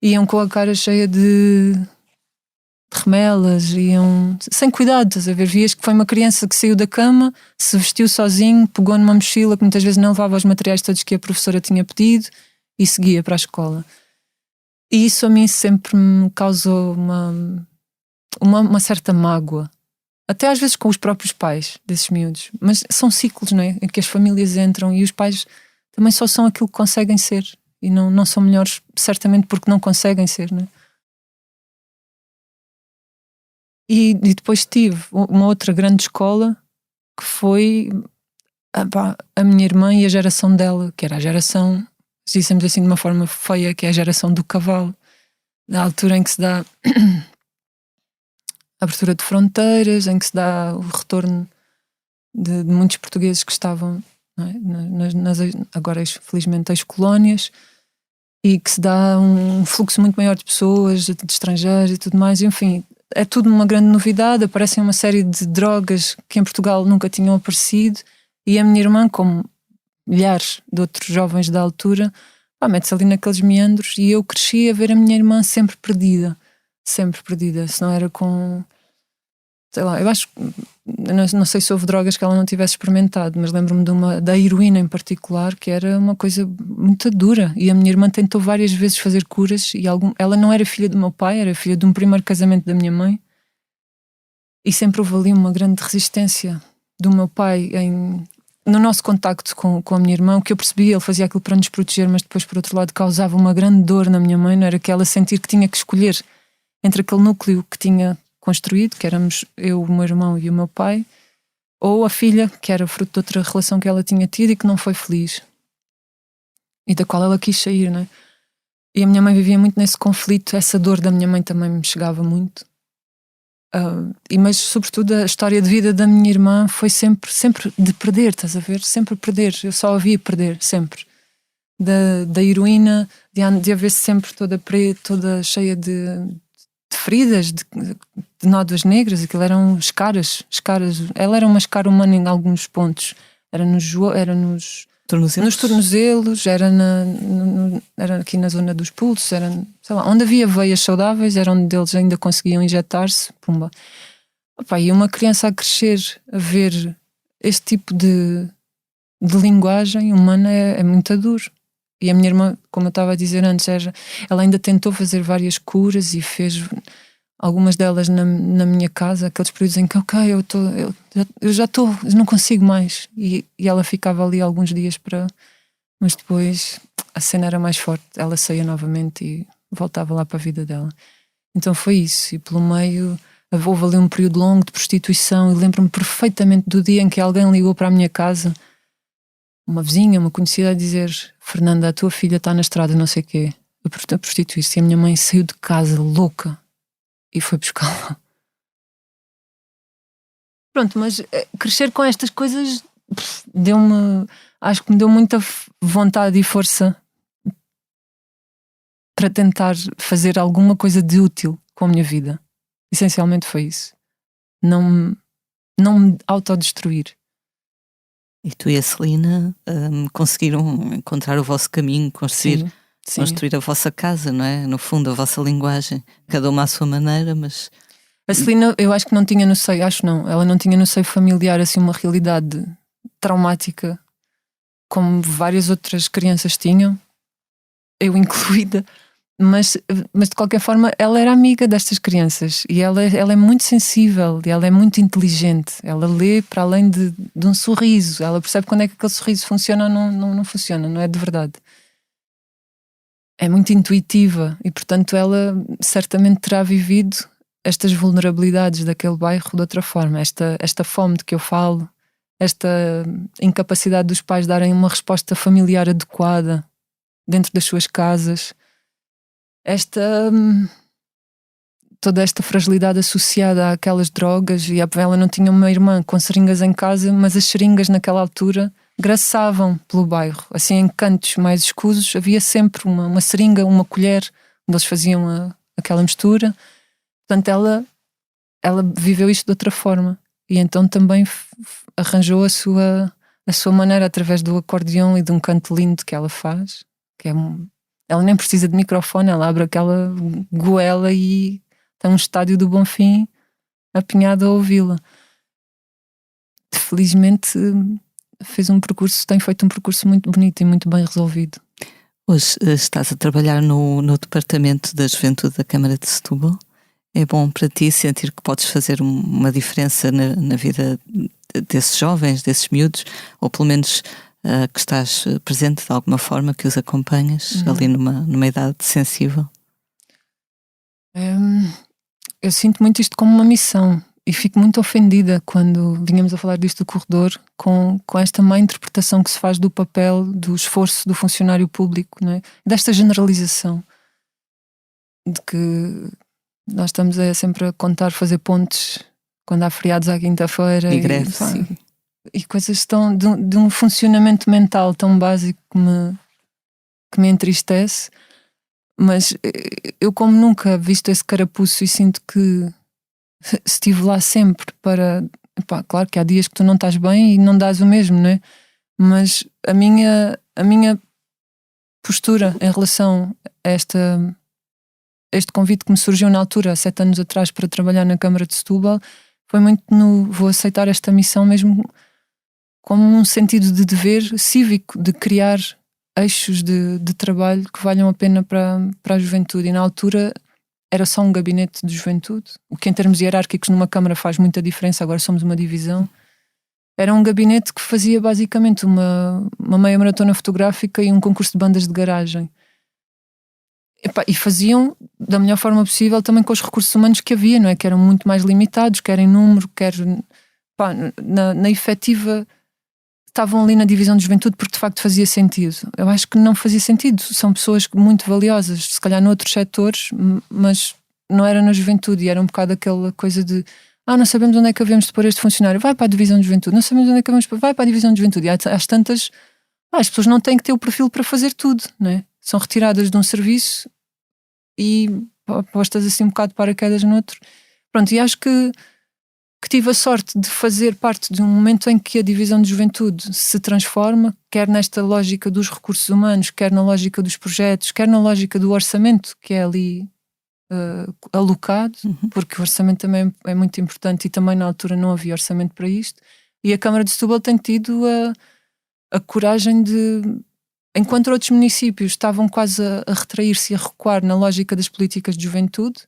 iam com a cara cheia de remelas, iam sem cuidado, estás a ver? Vias que foi uma criança que saiu da cama, se vestiu sozinho, pegou numa mochila que muitas vezes não levava os materiais todos que a professora tinha pedido e seguia para a escola. E isso a mim sempre me causou uma certa mágoa. Até às vezes com os próprios pais desses miúdos. Mas são ciclos, não é? Em que as famílias entram e os pais também só são aquilo que conseguem ser. E não são melhores, certamente porque não conseguem ser, não é? E depois tive uma outra grande escola que foi a minha irmã e a geração dela, que era a geração, dissemos assim de uma forma feia, que é a geração do cavalo, da altura em que se dá a abertura de fronteiras, em que se dá o retorno de muitos portugueses que estavam, não é, agora felizmente ex-colónias, e que se dá um fluxo muito maior de pessoas, de estrangeiros e tudo mais, e, enfim, é tudo uma grande novidade. Aparecem uma série de drogas que em Portugal nunca tinham aparecido, e a minha irmã, como milhares de outros jovens da altura, mete-se ali naqueles meandros, e eu cresci a ver a minha irmã sempre perdida, se não era com, sei lá, eu acho, não sei se houve drogas que ela não tivesse experimentado, mas lembro-me da heroína em particular, que era uma coisa muito dura, e a minha irmã tentou várias vezes fazer curas, e ela não era filha do meu pai, era filha de um primeiro casamento da minha mãe, e sempre houve ali uma grande resistência do meu pai no nosso contacto com a minha irmã. O que eu percebi, ele fazia aquilo para nos proteger, mas depois, por outro lado, causava uma grande dor na minha mãe, não era que ela sentir que tinha que escolher entre aquele núcleo que tinha construído, que éramos eu, o meu irmão e o meu pai, ou a filha, que era fruto de outra relação que ela tinha tido e que não foi feliz, e da qual ela quis sair, não é? E a minha mãe vivia muito nesse conflito. Essa dor da minha mãe também me chegava muito. Mas sobretudo a história de vida da minha irmã foi sempre de perder, estás a ver? Sempre perder, eu só a via perder, sempre. Da heroína, de haver sempre toda preta, toda cheia de feridas, de nódoas negras. Aquilo eram escaras. Ela era uma escara humana em alguns pontos. Era nos tornozelos, era aqui na zona dos pulsos, era, sei lá, onde havia veias saudáveis, era onde eles ainda conseguiam injetar-se. Pumba. E uma criança a crescer, a ver este tipo de linguagem humana é muito duro. E a minha irmã, como eu estava a dizer antes, ela ainda tentou fazer várias curas e fez algumas delas na minha casa, aqueles períodos em que eu já estou, não consigo mais, e ela ficava ali alguns dias mas depois a cena era mais forte, ela saía novamente e voltava lá para a vida dela. Então foi isso, e pelo meio houve ali um período longo de prostituição, e lembro-me perfeitamente do dia em que alguém ligou para a minha casa, uma vizinha, uma conhecida, a dizer: Fernanda, a tua filha está na estrada, não sei o quê, a prostituir-se. E a minha mãe saiu de casa louca e foi buscá-la. Pronto, mas crescer com estas coisas acho que me deu muita vontade e força para tentar fazer alguma coisa de útil com a minha vida. Essencialmente foi isso. Não me autodestruir. E tu e a Celina conseguiram encontrar o vosso caminho, construir a vossa casa, não é? No fundo, a vossa linguagem, cada uma à sua maneira, mas... A Celina, eu acho que não tinha no seio, ela não tinha no seio familiar assim uma realidade traumática como várias outras crianças tinham, eu incluída, mas de qualquer forma ela era amiga destas crianças, e ela é muito sensível, e ela é muito inteligente, ela lê para além de um sorriso, ela percebe quando é que aquele sorriso funciona ou não funciona, não é de verdade. É muito intuitiva, e portanto ela certamente terá vivido estas vulnerabilidades daquele bairro de outra forma, esta fome de que eu falo, esta incapacidade dos pais darem uma resposta familiar adequada dentro das suas casas, toda esta fragilidade associada àquelas drogas. E ela não tinha uma irmã com seringas em casa, mas as seringas naquela altura graçavam pelo bairro, assim em cantos mais escusos havia sempre uma seringa, uma colher onde eles faziam aquela mistura. Portanto ela viveu isto de outra forma, e então também arranjou a sua maneira através do acordeão e de um canto lindo que ela faz, que ela nem precisa de microfone, ela abre aquela goela e tem um estádio do Bonfim apinhado a ouvi-la. Felizmente tem feito um percurso muito bonito e muito bem resolvido. Hoje estás a trabalhar no Departamento da Juventude da Câmara de Setúbal É bom para ti sentir que podes fazer uma diferença na vida desses jovens, desses miúdos, ou pelo menos que estás presente de alguma forma, que os acompanhas ali numa idade sensível? Eu sinto muito isto como uma missão e fico muito ofendida quando vinhamos a falar disto do corredor com esta má interpretação que se faz do papel, do esforço do funcionário público, não é? Desta generalização de que nós estamos sempre a contar fazer pontes quando há feriados à quinta-feira e greves, e coisas tão de um funcionamento mental tão básico que me entristece. Mas eu, como nunca visto esse carapuço, e sinto que estive lá sempre para... Epá, claro que há dias que tu não estás bem e não dás o mesmo, não é? Mas a minha postura em relação a este convite que me surgiu na altura, há 7 anos atrás, para trabalhar na Câmara de Setúbal, foi muito vou aceitar esta missão mesmo como um sentido de dever cívico, de criar eixos de trabalho que valham a pena para a juventude. E na altura era só um gabinete de juventude, o que em termos hierárquicos numa Câmara faz muita diferença, agora somos uma divisão. Era um gabinete que fazia basicamente uma meia maratona fotográfica e um concurso de bandas de garagem. E faziam da melhor forma possível também com os recursos humanos que havia, não é? Que eram muito mais limitados, quer em número, quer na efetiva. Estavam ali na divisão de juventude porque de facto fazia sentido. Eu acho que não fazia sentido. São pessoas muito valiosas, se calhar noutros setores, mas não era na juventude. E era um bocado aquela coisa de não sabemos onde é que havemos de pôr este funcionário, vai para a divisão de juventude. Não sabemos onde é que havemos de pôr, vai para a divisão de juventude. E às tantas, as pessoas não têm que ter o perfil para fazer tudo, não é? São retiradas de um serviço e postas assim um bocado de paraquedas no outro. Pronto, e acho que tive a sorte de fazer parte de um momento em que a divisão de juventude se transforma, quer nesta lógica dos recursos humanos, quer na lógica dos projetos, quer na lógica do orçamento que é ali alocado, porque o orçamento também é muito importante e também na altura não havia orçamento para isto. E a Câmara de Setúbal tem tido a coragem de, enquanto outros municípios estavam quase a retrair-se e a recuar na lógica das políticas de juventude,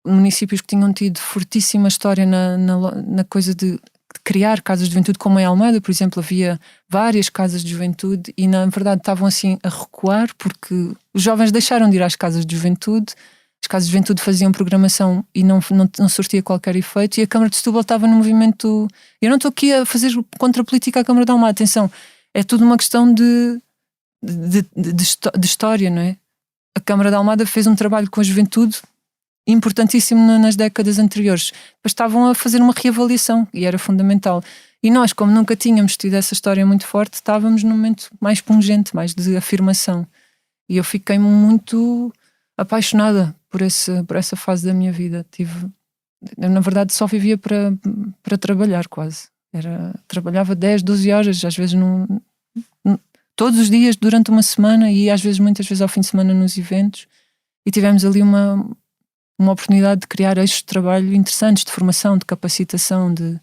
municípios que tinham tido fortíssima história na coisa de criar casas de juventude, como em Almada, por exemplo, havia várias casas de juventude e na verdade estavam assim a recuar porque os jovens deixaram de ir às casas de juventude, as casas de juventude faziam programação e não surtia qualquer efeito, e a Câmara de Setúbal estava no movimento. Eu não estou aqui a fazer contra a política à Câmara de Almada, atenção, é tudo uma questão de história, não é? A Câmara de Almada fez um trabalho com a juventude importantíssimo nas décadas anteriores. Depois estavam a fazer uma reavaliação e era fundamental. E nós, como nunca tínhamos tido essa história muito forte, estávamos num momento mais pungente, mais de afirmação. E eu fiquei muito apaixonada por essa fase da minha vida. Eu, na verdade, só vivia para trabalhar quase. Trabalhava 10, 12 horas, às vezes todos os dias durante uma semana e às vezes, muitas vezes ao fim de semana nos eventos. E tivemos ali uma oportunidade de criar eixos de trabalho interessantes, de formação, de capacitação, de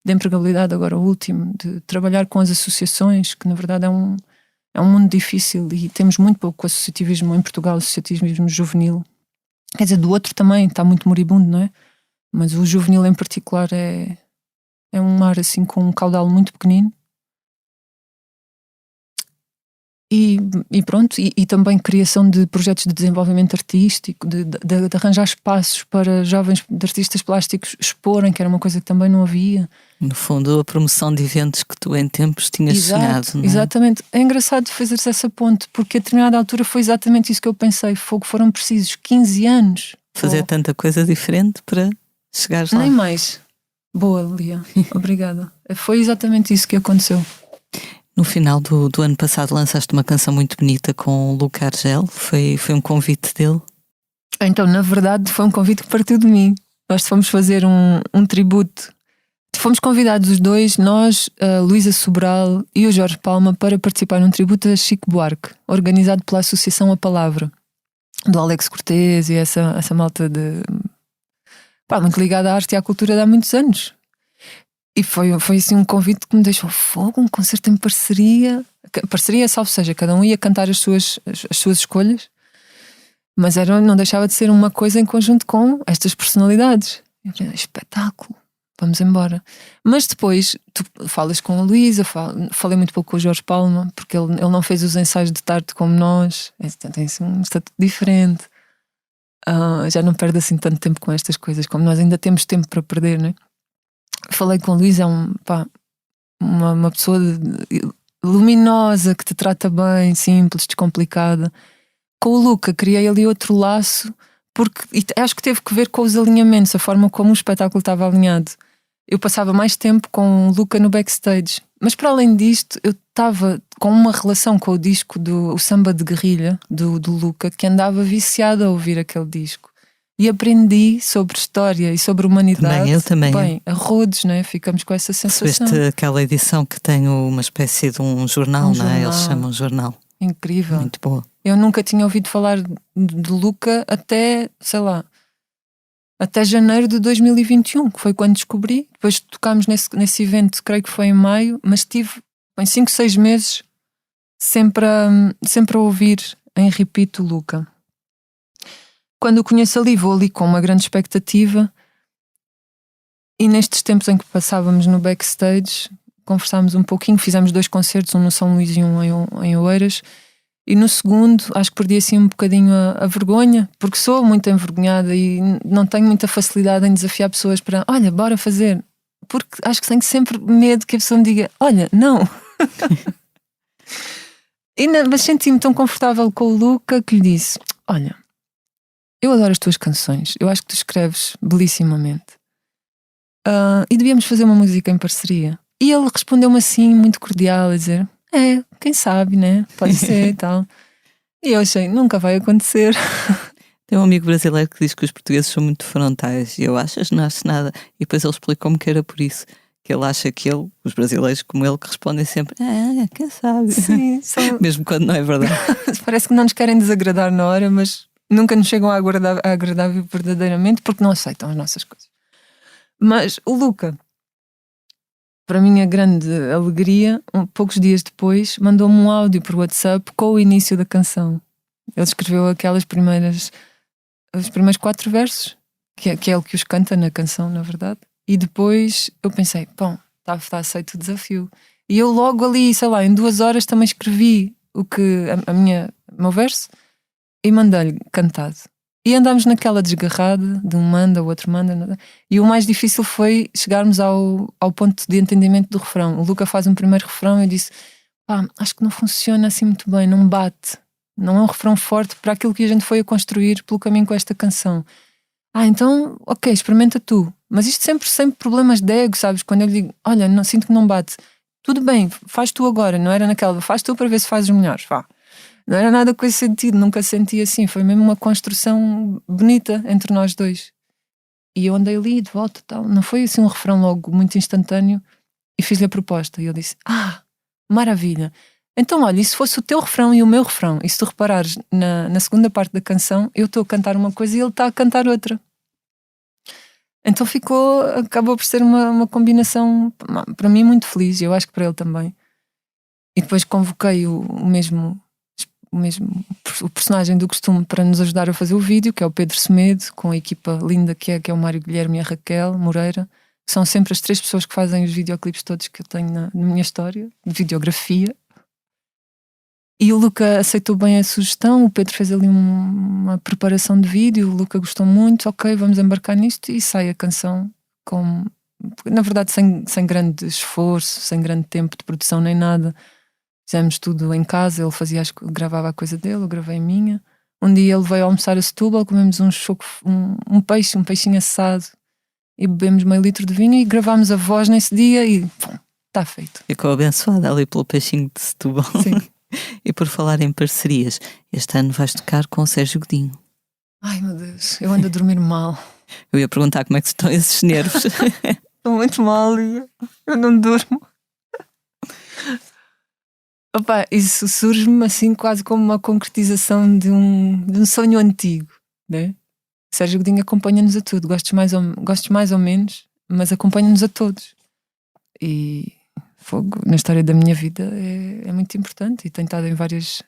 empregabilidade, agora o último, de trabalhar com as associações, que na verdade é um mundo difícil e temos muito pouco associativismo em Portugal, associativismo juvenil. Quer dizer, do outro também está muito moribundo, não é? Mas o juvenil em particular é um mar assim com um caudal muito pequenino. E pronto, e também criação de projetos de desenvolvimento artístico, de arranjar espaços para jovens de artistas plásticos exporem, que era uma coisa que também não havia. No fundo, a promoção de eventos que tu em tempos tinhas sonhado, não é? Exatamente. É engraçado fazer-se essa ponte, porque a determinada altura foi exatamente isso que eu pensei. Foram precisos 15 anos. Fazer tanta coisa diferente para chegares lá. Nem mais. Boa, Lia. Obrigada. Foi exatamente isso que aconteceu. No final do ano passado lançaste uma canção muito bonita com o Luca Argel. Foi um convite dele? Então, na verdade, foi um convite que partiu de mim. Nós fomos fazer um tributo. Fomos convidados os dois, nós, a Luísa Sobral e o Jorge Palma, para participar num tributo a Chico Buarque, organizado pela Associação A Palavra, do Alex Cortês e essa malta muito ligada à arte e à cultura de há muitos anos. E foi assim um convite que me deixou fogo, um concerto em parceria, salvo seja, cada um ia cantar as suas escolhas, Mas não deixava de ser uma coisa em conjunto com estas personalidades. Eu falei, espetáculo, vamos embora. Mas depois tu falas com a Luísa, falei muito pouco com o Jorge Palma, porque ele não fez os ensaios de tarde como nós, tem um estatuto diferente. Já não perde assim tanto tempo com estas coisas, como nós ainda temos tempo para perder, não é? Falei com a Luísa, uma pessoa luminosa, que te trata bem, simples, descomplicada. Com o Luca criei ali outro laço, porque acho que teve que ver com os alinhamentos, a forma como o espetáculo estava alinhado. Eu passava mais tempo com o Luca no backstage, mas para além disto eu estava com uma relação com o disco do Samba de Guerrilha do Luca, que andava viciada a ouvir aquele disco, e aprendi sobre história e sobre humanidade. Também. Bem, a rodos, não é? Ficamos com essa sensação. Percebeste aquela edição que tem uma espécie de um jornal, não é? Eles chamam jornal. Incrível. Muito boa. Eu nunca tinha ouvido falar de Luca até, sei lá, até janeiro de 2021, que foi quando descobri. Depois tocámos nesse evento, creio que foi em maio, mas tive em 5, 6 meses sempre a ouvir em repeat o Luca. Quando o conheço ali, vou ali com uma grande expectativa, e nestes tempos em que passávamos no backstage, conversámos um pouquinho, fizemos 2 concertos, um no São Luís e um em Oeiras. E no segundo, acho que perdi assim um bocadinho a vergonha, porque sou muito envergonhada e não tenho muita facilidade em desafiar pessoas para, olha, bora fazer. Porque acho que tenho sempre medo que a pessoa me diga, olha, não. Mas senti-me tão confortável com o Luca que lhe disse, olha, eu adoro as tuas canções, eu acho que tu escreves belissimamente. E devíamos fazer uma música em parceria. E ele respondeu-me assim, muito cordial, a dizer, quem sabe, né? Pode ser e tal. E eu achei, nunca vai acontecer. Tem um amigo brasileiro que diz que os portugueses são muito frontais, e eu achas, não acho nada. E depois ele explicou-me que era por isso. Que ele acha que os brasileiros como ele, que respondem sempre, quem sabe. Sim, mesmo quando não é verdade. Parece que não nos querem desagradar na hora, mas nunca nos chegam a agradar verdadeiramente, porque não aceitam as nossas coisas. Mas o Luca, para minha grande alegria, poucos dias depois, mandou-me um áudio por WhatsApp com o início da canção. Ele escreveu os primeiros 4 versos, que é ele que os canta na canção, na verdade. E depois eu pensei, bom, está aceito o desafio. E eu logo ali, sei lá, em 2 horas também escrevi o meu verso e mandei-lhe cantado. E andámos naquela desgarrada de um manda, o outro manda. E o mais difícil foi chegarmos ao ponto de entendimento do refrão. O Luca faz um primeiro refrão e eu disse, acho que não funciona assim muito bem, não bate. Não é um refrão forte para aquilo que a gente foi a construir pelo caminho com esta canção. Então, ok, experimenta tu. Mas isto sempre problemas de ego, sabes? Quando eu lhe digo, olha, não, sinto que não bate. Tudo bem, faz tu agora, não era naquela, faz tu para ver se fazes melhor. Não era nada com esse sentido, nunca senti assim. Foi mesmo uma construção bonita entre nós dois. E eu andei ali de volta e tal. Não foi assim um refrão logo muito instantâneo. E fiz-lhe a proposta. E ele disse, maravilha. Então olha, e se fosse o teu refrão e o meu refrão? E se tu reparares na segunda parte da canção, eu estou a cantar uma coisa e ele está a cantar outra. Então acabou por ser uma combinação, para mim, muito feliz. E eu acho que para ele também. E depois convoquei o personagem do costume para nos ajudar a fazer o vídeo, que é o Pedro Semedo, com a equipa linda que é o Mário Guilherme e a Raquel Moreira. São sempre as 3 pessoas que fazem os videoclipes todos que eu tenho na minha história de videografia. E o Luca aceitou bem a sugestão, o Pedro fez ali uma preparação de vídeo, o Luca gostou muito, ok, vamos embarcar nisto, e sai a canção na verdade sem grande esforço, sem grande tempo de produção nem nada. Fizemos tudo em casa, ele gravava a coisa dele, eu gravei a minha. Um dia ele veio almoçar a Setúbal, comemos um peixinho assado, e bebemos meio litro de vinho e gravámos a voz nesse dia e está feito. Ficou abençoada ali pelo peixinho de Setúbal. Sim. E por falar em parcerias, este ano vais tocar com o Sérgio Godinho. Ai meu Deus, eu ando a dormir mal. Eu ia perguntar como é que estão esses nervos. Estou muito mal e eu não durmo. Opa, isso surge-me assim quase como uma concretização de um sonho antigo, né? Sérgio Godinho acompanha-nos a tudo, gostes mais ou menos, mas acompanha-nos a todos. E fogo, na história da minha vida é muito importante e tem estado em várias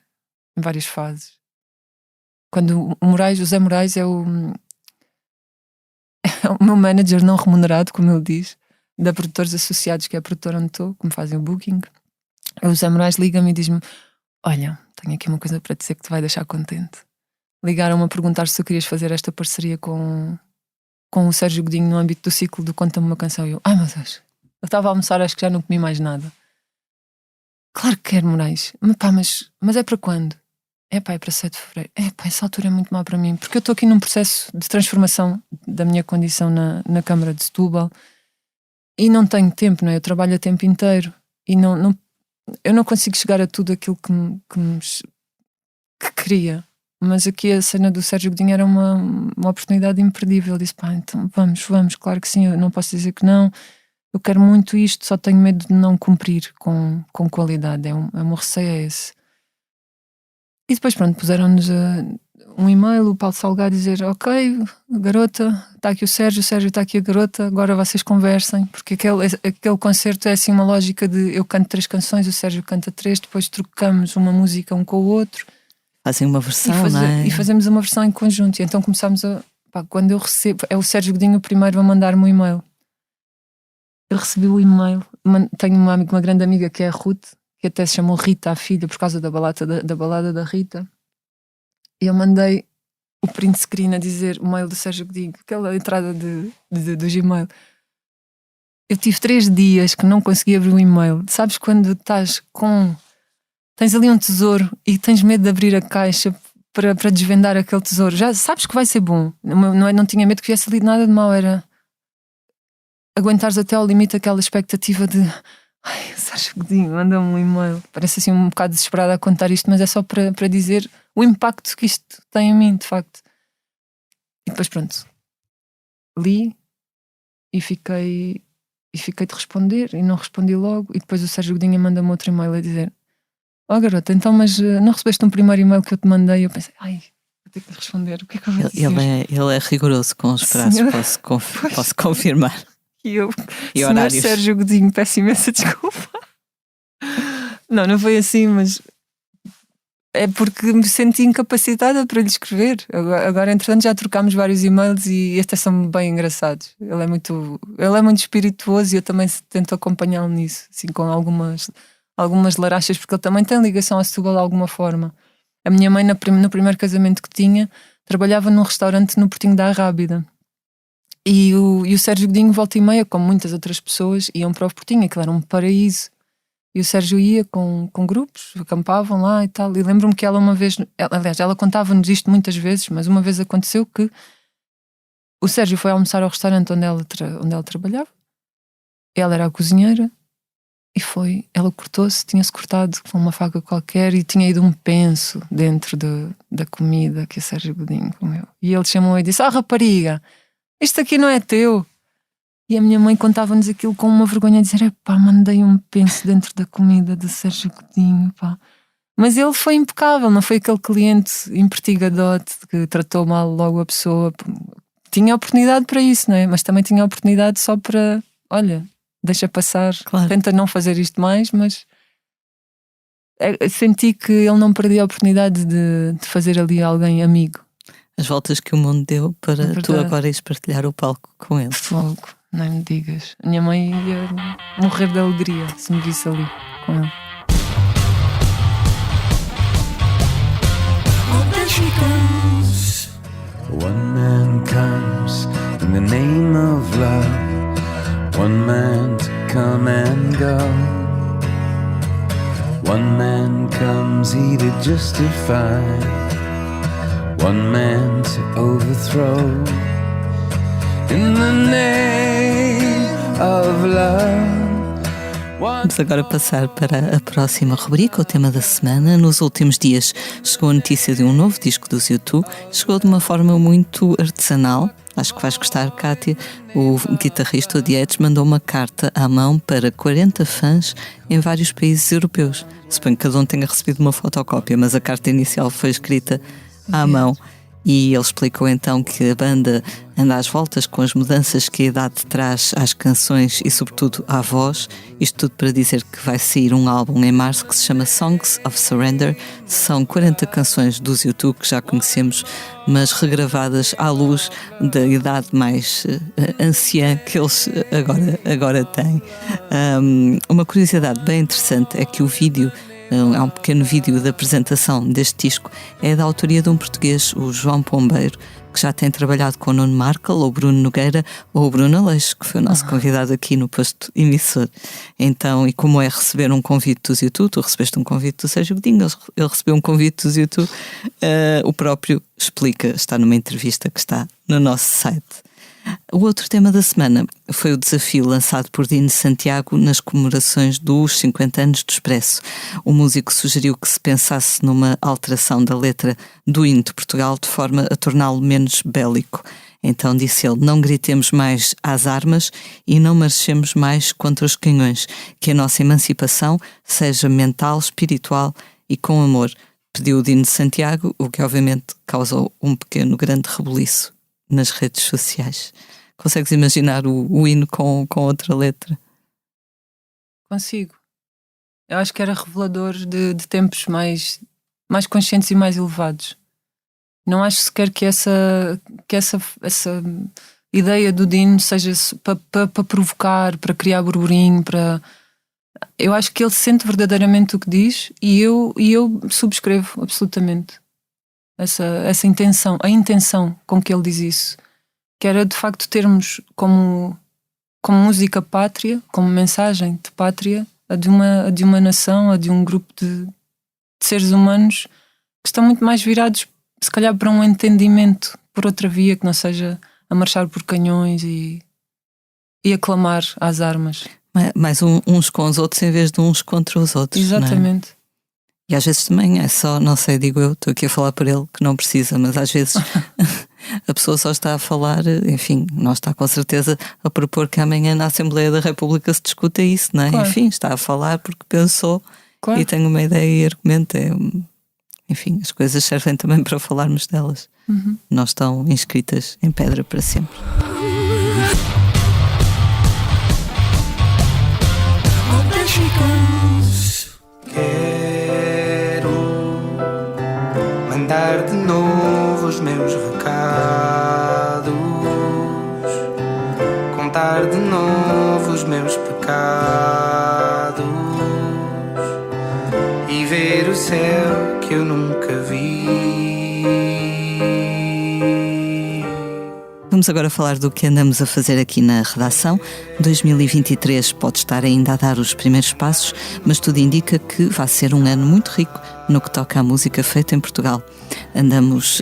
fases. quando o Zé Moraes é o meu manager não remunerado, como ele diz, da Produtores Associados, que é a produtora onde estou, que me fazem o booking. O Zé Moraes liga-me e diz-me: olha, tenho aqui uma coisa para dizer que te vai deixar contente. Ligaram-me a perguntar se tu querias fazer esta parceria com o Sérgio Godinho no âmbito do ciclo do Conta-me uma Canção. E eu, ai meu Deus, eu estava a almoçar, acho que já não comi mais nada. Claro que quero, Moraes. Mas é para quando? É para 7 de fevereiro. Essa altura é muito má para mim, porque eu estou aqui num processo de transformação da minha condição na Câmara de Setúbal e não tenho tempo, não é? Eu trabalho a tempo inteiro e eu não consigo chegar a tudo aquilo que queria. Mas aqui a cena do Sérgio Godinho era uma oportunidade imperdível. Eu disse: então vamos, claro que sim, eu não posso dizer que não. Eu quero muito isto, só tenho medo de não cumprir com qualidade. O meu receio é esse. E depois, pronto, puseram-nos um e-mail, o Paulo Salgado, dizer: ok, garota, está aqui o Sérgio está aqui a garota, agora vocês conversem, porque aquele concerto é assim uma lógica de eu canto 3 canções, o Sérgio canta 3, depois trocamos uma música um com o outro. Fazem uma versão, não é? E fazemos uma versão em conjunto. E então começámos quando eu recebo, é o Sérgio Godinho o primeiro a mandar-me um e-mail. Eu recebi o e-mail, tenho uma grande amiga que é a Ruth, que até se chamou Rita, a filha, por causa da balada da Rita. E eu mandei o print screen a dizer o mail do Sérgio Godinho, aquela entrada do Gmail. Eu tive 3 dias que não consegui abrir o e-mail. Sabes quando tens ali um tesouro e tens medo de abrir a caixa para desvendar aquele tesouro? Já sabes que vai ser bom. Não tinha medo que viesse ali nada de mal, era aguentares até ao limite aquela expectativa de ai, Sérgio Godinho, manda-me um e-mail. Parece assim um bocado desesperada a contar isto, mas é só para dizer o impacto que isto tem em mim, de facto. E depois pronto, li e fiquei de responder e não respondi logo. E depois o Sérgio Godinho manda-me outro e-mail a dizer: oh garota, então mas não recebeste um primeiro e-mail que eu te mandei? E eu pensei: ai, vou ter que responder, o que é que eu vou dizer? Ele é rigoroso com os prazos, posso confirmar. E eu, e horários. Senhor Sérgio Godinho, peço imensa desculpa. Não foi assim, mas é porque me senti incapacitada para lhe escrever. Agora entretanto, já trocámos vários e-mails e estes são bem engraçados. Ele é muito espirituoso e eu também tento acompanhá-lo nisso, assim, com algumas larachas, porque ele também tem ligação a Setúbal de alguma forma. A minha mãe, no primeiro casamento que tinha, trabalhava num restaurante no Portinho da Arrábida. E o Sérgio Godinho, volta e meia, como muitas outras pessoas, iam para o Portinho, aquilo era um paraíso. E o Sérgio ia com grupos, acampavam lá e tal. E lembro-me que ela uma vez, aliás, ela contava-nos isto muitas vezes, mas uma vez aconteceu que o Sérgio foi almoçar ao restaurante onde ela trabalhava. Ela era a cozinheira e ela cortou-se, tinha-se cortado com uma faca qualquer e tinha ido um penso dentro da comida que o Sérgio Godinho comeu. E ele chamou e disse: rapariga, isto aqui não é teu. E a minha mãe contava-nos aquilo com uma vergonha, a dizer: mandei um penso dentro da comida do Sérgio Godinho, pá. Mas ele foi impecável, não foi aquele cliente impertigadote que tratou mal logo a pessoa. Tinha oportunidade para isso, não é? Mas também tinha oportunidade só para, olha, deixa passar, claro. Tenta não fazer isto mais, mas senti que ele não perdia a oportunidade de fazer ali alguém amigo. As voltas que o mundo deu para tu agora ires partilhar o palco com ele. Fogo, nem me digas. A minha mãe ia morrer de alegria se me visse ali com ele. One man comes in the name of love. One man to come and go. One man comes he to justify. One man to overthrow. In the name of love. Vamos agora passar para a próxima rubrica, o tema da semana. Nos últimos dias chegou a notícia de um novo disco dos U2. Chegou de uma forma muito artesanal. Acho que vais gostar, Kátia. O guitarrista The Edge mandou uma carta à mão para 40 fãs em vários países europeus. Suponho que cada um tenha recebido uma fotocópia, mas a carta inicial foi escrita à mão. E ele explicou então que a banda anda às voltas com as mudanças que a idade traz às canções e sobretudo à voz. Isto tudo para dizer que vai sair um álbum em março que se chama Songs of Surrender. São 40 canções dos U2 que já conhecemos, mas regravadas à luz da idade mais anciã que eles agora têm. Uma curiosidade bem interessante é que o vídeo, há um pequeno vídeo da apresentação deste disco, é da autoria de um português, o João Pombeiro, que já tem trabalhado com o Nuno Markle, ou Bruno Nogueira, ou o Bruno Aleixo, que foi o nosso convidado aqui no posto emissor. Então, e como é receber um convite dos U2, tu recebeste um convite do Sérgio Godinho, ele recebeu um convite dos U2, o próprio explica, está numa entrevista que está no nosso site. O outro tema da semana foi o desafio lançado por Dino Santiago nas comemorações dos 50 anos do Expresso. O músico sugeriu que se pensasse numa alteração da letra do hino de Portugal de forma a torná-lo menos bélico. Então disse ele: não gritemos mais às armas e não marchemos mais contra os canhões, que a nossa emancipação seja mental, espiritual e com amor. Pediu o Dino Santiago, o que obviamente causou um pequeno grande rebuliço nas redes sociais. Consegues imaginar o hino com outra letra? Consigo. Eu acho que era revelador de tempos mais conscientes e mais elevados. Não acho sequer que essa ideia do Dino seja para provocar, para criar burburinho, para... Eu acho que ele sente verdadeiramente o que diz e eu subscrevo absolutamente essa intenção, a intenção com que ele diz isso, que era de facto termos como música pátria, como mensagem de pátria, a de uma nação, a de um grupo de seres humanos que estão muito mais virados, se calhar, para um entendimento por outra via que não seja a marchar por canhões e a clamar às armas. Mais uns com os outros em vez de uns contra os outros. Exatamente. Não é? E às vezes também é só, não sei, digo eu, estou aqui a falar por ele, que não precisa, mas às vezes a pessoa só está a falar, enfim, não está com certeza a propor que amanhã na Assembleia da República se discuta isso, não é? Claro. Enfim, está a falar porque pensou, claro, e tem uma ideia e argumenta. Enfim, as coisas servem também para falarmos delas. Uhum. Não estão inscritas em pedra para sempre. Quero mandar de novo os meus recados, contar de novo os meus pecados e ver o céu que eu nunca vi. Vamos agora falar do que andamos a fazer aqui na redação. 2023 pode estar ainda a dar os primeiros passos, mas tudo indica que vai ser um ano muito rico no que toca à música feita em Portugal. Andamos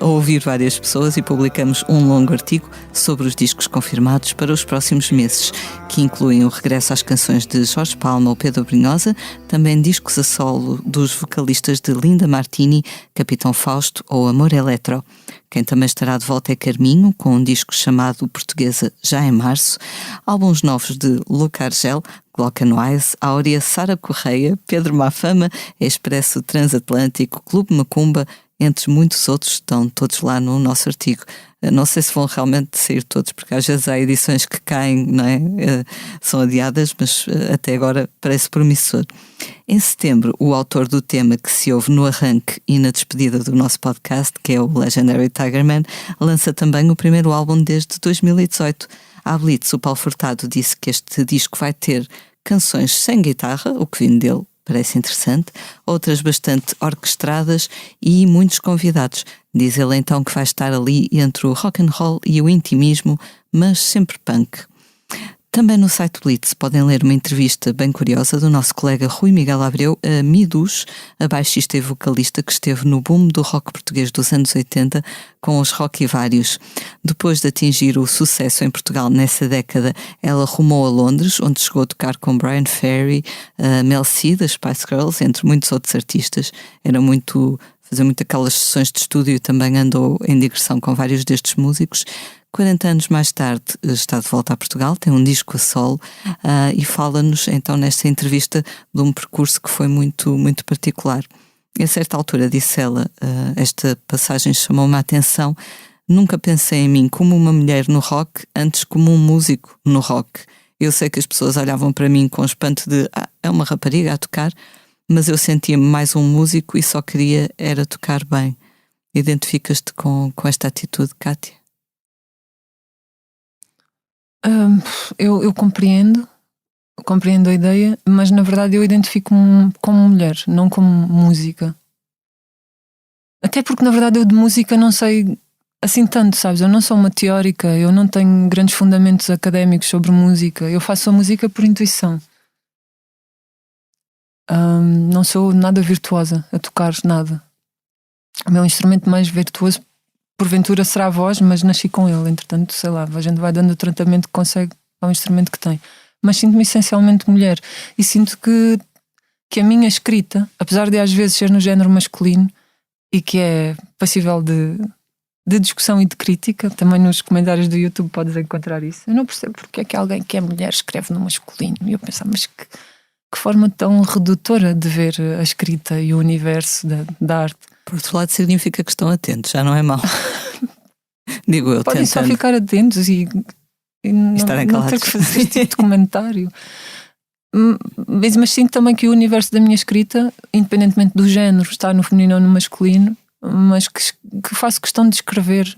a ouvir várias pessoas e publicamos um longo artigo sobre os discos confirmados para os próximos meses, que incluem o regresso às canções de Jorge Palma ou Pedro Brunhosa, também discos a solo dos vocalistas de Linda Martini, Capitão Fausto ou Amor Eletro. Quem também estará de volta é Carminho, com um disco chamado Portuguesa já em março, álbuns novos de Luca Argel, Glockenwise, Áurea, Sara Correia, Pedro Mafama, Expresso Transatlântico, Clube Macumba, entre muitos outros, estão todos lá no nosso artigo. Não sei se vão realmente sair todos, porque às vezes há edições que caem, não é? São adiadas, mas até agora parece promissor. Em setembro, o autor do tema que se ouve no arranque e na despedida do nosso podcast, que é o Legendary Tigerman, lança também o primeiro álbum desde 2018. À Blitz, o Paulo Furtado disse que este disco vai ter canções sem guitarra, o que vindo dele parece interessante, outras bastante orquestradas e muitos convidados. Diz ele então que vai estar ali entre o rock and roll e o intimismo, mas sempre punk. Também no site Blitz podem ler uma entrevista bem curiosa do nosso colega Rui Miguel Abreu a Midus, a baixista e vocalista que esteve no boom do rock português dos anos 80 com os Rock Vários. Depois de atingir o sucesso em Portugal nessa década, ela rumou a Londres, onde chegou a tocar com Brian Ferry, Mel C, das Spice Girls, entre muitos outros artistas. Fazia muito aquelas sessões de estúdio e também andou em digressão com vários destes músicos. 40 anos mais tarde está de volta a Portugal, tem um disco a solo e fala-nos então nesta entrevista de um percurso que foi muito, muito particular. a certa altura disse ela, esta passagem chamou-me a atenção. Nunca pensei em mim como uma mulher no rock, antes como um músico no rock. Eu sei que as pessoas olhavam para mim com espanto de é uma rapariga a tocar, mas eu sentia-me mais um músico e só queria era tocar bem. Identificas-te com esta atitude, Kátia? Eu compreendo a ideia, mas na verdade eu identifico-me como mulher, não como música. Até porque na verdade eu de música não sei assim tanto, sabes? Eu não sou uma teórica, eu não tenho grandes fundamentos académicos sobre música. Eu faço a música por intuição. Não sou nada virtuosa a tocar nada. O meu instrumento mais virtuoso porventura será a voz, mas nasci com ele. Entretanto, sei lá, a gente vai dando o tratamento que consegue ao instrumento que tem. Mas sinto-me essencialmente mulher. E sinto que a minha escrita, apesar de às vezes ser no género masculino e que é passível de discussão e de crítica, também nos comentários do YouTube podes encontrar isso. Eu não percebo porque é que alguém que é mulher escreve no masculino. E eu pensava, mas que forma tão redutora de ver a escrita e o universo da arte. Por outro lado, significa que estão atentos, já não é mau. Digo eu, podem tentando. só ficar atentos e não ter que fazer este tipo de comentário. Mas sinto também que o universo da minha escrita, independentemente do género, está no feminino ou no masculino, mas que faço questão de escrever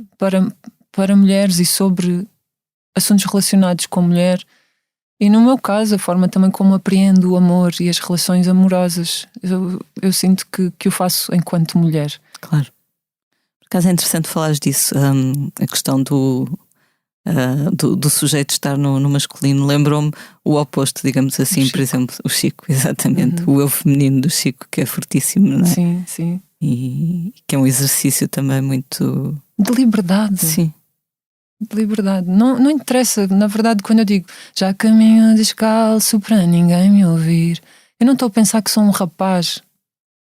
para mulheres e sobre assuntos relacionados com mulher. E no meu caso, a forma também como apreendo o amor e as relações amorosas, eu sinto que o faço enquanto mulher. Claro. Por acaso é interessante falares disso, a questão do sujeito estar no masculino. Lembrou-me o oposto, digamos assim, por exemplo, o Chico, exatamente. O eu feminino do Chico, que é fortíssimo, não é? Sim, sim. E que é um exercício também muito... de liberdade. Sim. De liberdade. Não interessa, na verdade, quando eu digo já caminho descalço para ninguém me ouvir, eu não estou a pensar que sou um rapaz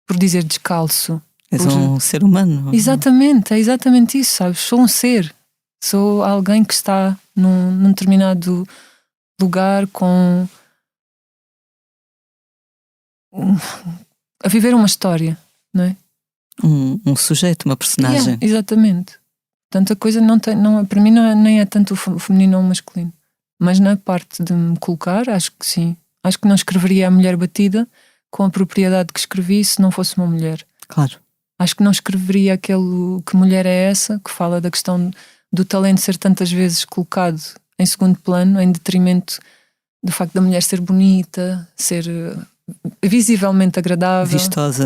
por dizer descalço. És um ser humano. Exatamente, é exatamente isso, sabes? Sou um ser. Sou alguém que está num determinado lugar a viver uma história, não é? Um sujeito, uma personagem. Exatamente. Portanto, a coisa para mim nem é tanto o feminino ou o masculino. Mas na parte de me colocar, acho que sim. Acho que não escreveria a mulher batida com a propriedade que escrevi se não fosse uma mulher. Claro. Acho que não escreveria aquele que mulher é essa, que fala da questão do talento ser tantas vezes colocado em segundo plano, em detrimento do facto da mulher ser bonita, ser visivelmente agradável.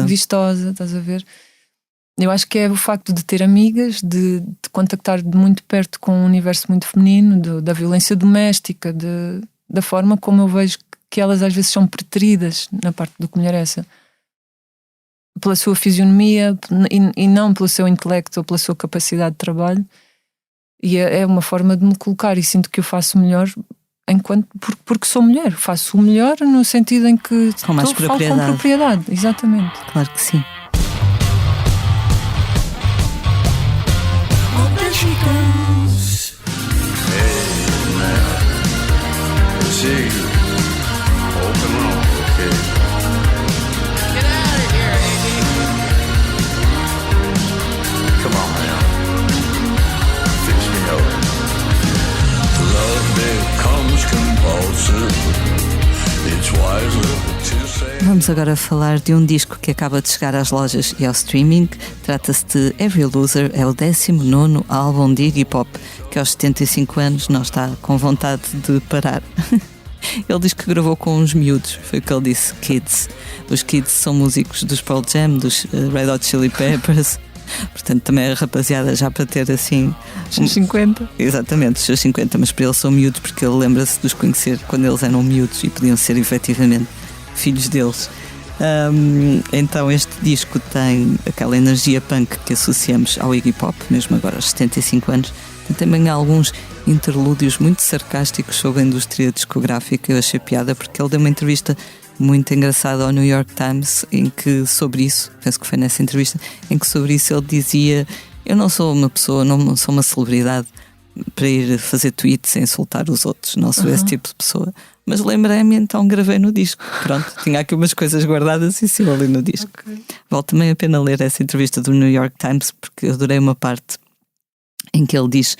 Vistosa, estás a ver? Eu acho que é o facto de ter amigas, de contactar de muito perto com um universo muito feminino, da violência doméstica, da forma como eu vejo que elas às vezes são preteridas na parte do que mulher é essa. Pela sua fisionomia e não pelo seu intelecto ou pela sua capacidade de trabalho. E é uma forma de me colocar e sinto que eu faço melhor porque sou mulher. Faço o melhor no sentido em que com mais propriedade. Com propriedade, exatamente. Claro que sim. She goes. Hey, man. See, open up, okay? Get out of here, Amy. Come on, man. Fix me up. Love becomes compulsive. It's wiser to say. Vamos agora falar de um disco que acaba de chegar às lojas e ao streaming. Trata-se de Every Loser, é o 19º álbum de Iggy Pop, que aos 75 anos não está com vontade de parar. Ele diz que gravou com uns miúdos, foi o que ele disse, kids. Os kids são músicos dos Pearl Jam, dos Red Hot Chili Peppers, portanto também é rapaziada já para ter assim... Os seus 50. Exatamente, os seus 50, mas para ele são miúdos porque ele lembra-se de os conhecer quando eles eram miúdos e podiam ser efetivamente filhos deles. Então este disco tem aquela energia punk que associamos ao Iggy Pop, mesmo agora aos 75 anos. Tem também alguns interlúdios muito sarcásticos sobre a indústria discográfica. Eu achei piada porque ele deu uma entrevista muito engraçada ao New York Times em que sobre isso, penso que foi nessa entrevista, em que sobre isso ele dizia: eu não sou uma pessoa, não sou uma celebridade para ir fazer tweets e insultar os outros, não sou esse tipo de pessoa. Mas lembrei-me, então gravei no disco. Pronto, tinha aqui umas coisas guardadas e saiu ali no disco. Vale também a pena ler essa entrevista do New York Times, porque eu adorei uma parte em que ele diz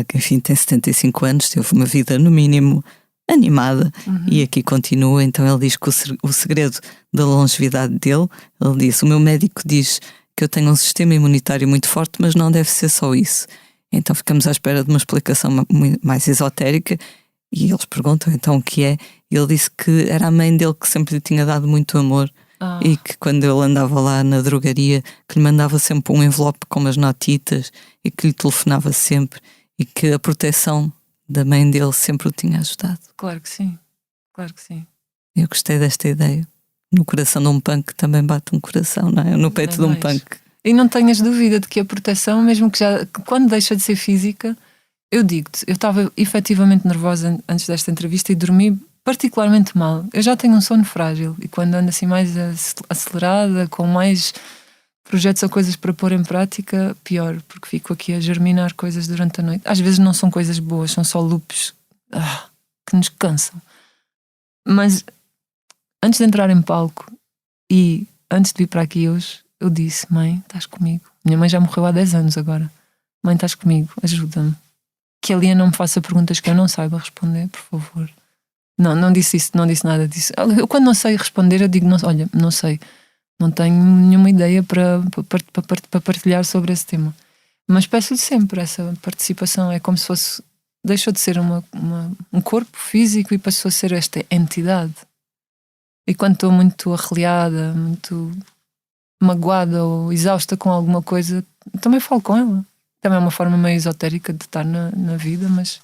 que, enfim, tem 75 anos, teve uma vida no mínimo animada, e aqui continua. Então ele diz que o segredo da longevidade dele, ele diz: o meu médico diz que eu tenho um sistema imunitário muito forte, mas não deve ser só isso. Então ficamos à espera de uma explicação mais esotérica, e eles perguntam então o que é. Ele disse que era a mãe dele que sempre lhe tinha dado muito amor, e que quando ele andava lá na drogaria, que lhe mandava sempre um envelope com umas notitas e que lhe telefonava sempre, e que a proteção da mãe dele sempre o tinha ajudado. Claro que sim, claro que sim. Eu gostei desta ideia. No coração de um punk também bate um coração, não é? No peito de um punk. E não tenhas dúvida de que a proteção, mesmo que quando deixa de ser física, eu digo-te, eu estava efetivamente nervosa antes desta entrevista e dormi particularmente mal. Eu já tenho um sono frágil, e quando ando assim mais acelerada, com mais projetos ou coisas para pôr em prática, pior, porque fico aqui a germinar coisas durante a noite. Às vezes não são coisas boas, são só loops que nos cansam. Mas antes de entrar em palco e antes de vir para aqui hoje, eu disse: mãe, estás comigo. Minha mãe já morreu há 10 anos agora. Mãe, estás comigo, ajuda-me. Que a Lia não me faça perguntas que eu não saiba responder, por favor. Não disse isso, não disse nada disso. Eu, quando não sei responder, eu digo: não, olha, não sei, não tenho nenhuma ideia para partilhar sobre esse tema. Mas peço-lhe sempre essa participação. É como se fosse, deixou de ser um corpo físico e passou a ser esta entidade. E quando estou muito arreliada, muito magoada ou exausta com alguma coisa, também falo com ela. Também é uma forma meio esotérica de estar na vida, mas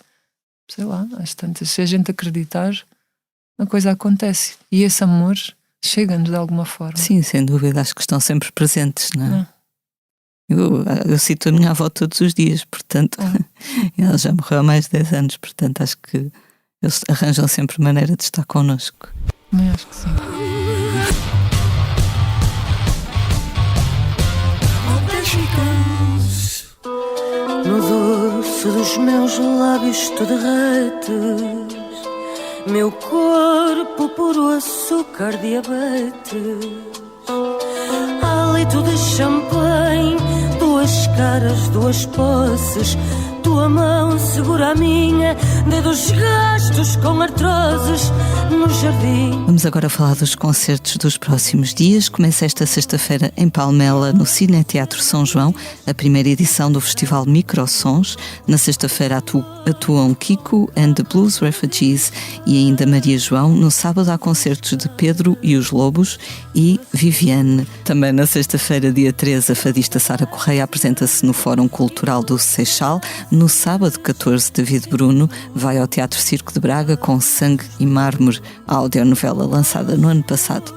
sei lá, às tantas, se a gente acreditar, a coisa acontece. E esse amor chega-nos de alguma forma. Sim, sem dúvida, acho que estão sempre presentes, não é? Eu cito a minha avó todos os dias, portanto, ela já morreu há mais de 10 anos, portanto acho que eles arranjam sempre maneira de estar connosco. Também acho que sim. No doce dos meus lábios tu derretes, meu corpo puro açúcar, diabetes. Há leito de champanhe, duas caras, duas posses. Tua mão segura a minha, dedos gastos com artroses no jardim. Vamos agora falar dos concertos dos próximos dias. Começa esta sexta-feira em Palmela, no Cineteatro São João, a primeira edição do Festival Microsons. Na sexta-feira atuam Kiko and the Blues Refugees e ainda Maria João. No sábado há concertos de Pedro e os Lobos e Viviane. Também na sexta-feira, dia 13, a fadista Sara Correia apresenta-se no Fórum Cultural do Seixal. No sábado, 14, David Bruno vai ao Teatro Circo de Braga com Sangue e Mármore, a audionovela lançada no ano passado.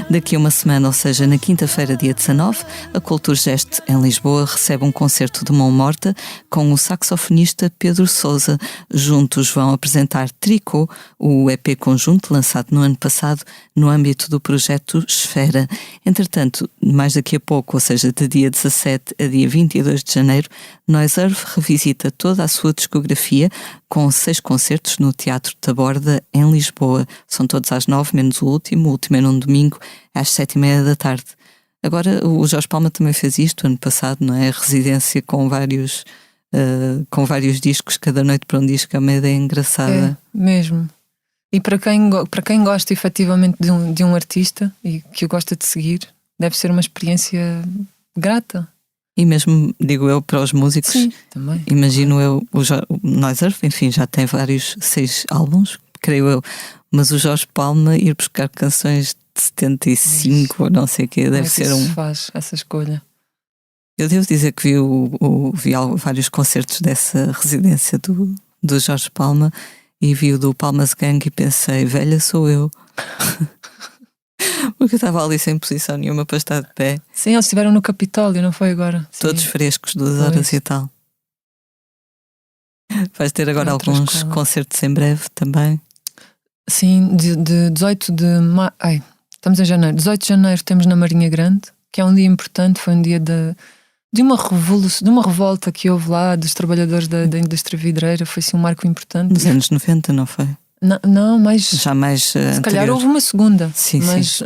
Daqui a uma semana, ou seja, na quinta-feira, dia 19, a Culturgest em Lisboa recebe um concerto de mão morta com o saxofonista Pedro Sousa. Juntos vão apresentar Tricô, o EP conjunto lançado no ano passado no âmbito do projeto Esfera. Entretanto, mais daqui a pouco, ou seja, de dia 17 a dia 22 de janeiro, Noise Earth revisita toda a sua discografia com 6 concertos no Teatro da Borda, em Lisboa. São todos às 9, menos o último é num domingo, às 7h30 da tarde. Agora, o Jorge Palma também fez isto ano passado, não é? A residência com vários discos, cada noite para um disco, é uma ideia engraçada. É, mesmo. E para quem gosta efetivamente de um artista e que o gosta de seguir, deve ser uma experiência grata. E mesmo, digo eu, para os músicos. Sim, também. Imagino eu, o Noise Earth, enfim, já tem vários 6 álbuns, creio eu, mas o Jorge Palma ir buscar canções de 75 ou não sei o quê, deve ser se faz essa escolha. Eu devo dizer que vi vários concertos dessa residência do Jorge Palma e vi o do Palmas Gang e pensei: velha sou eu. Porque eu estava ali sem posição nenhuma para estar de pé. Sim, eles estiveram no Capitólio, não foi agora? Todos frescos, 2 horas e tal. Vais ter agora alguns concertos em breve também? Sim, de 18 de maio. Estamos em janeiro. 18 de janeiro temos na Marinha Grande, que é um dia importante, foi um dia de uma revolução, de uma revolta que houve lá dos trabalhadores da indústria vidreira. Foi assim um marco importante. Nos anos 90, não foi? Não, mais. Já mais Se calhar houve uma segunda, Sim, mas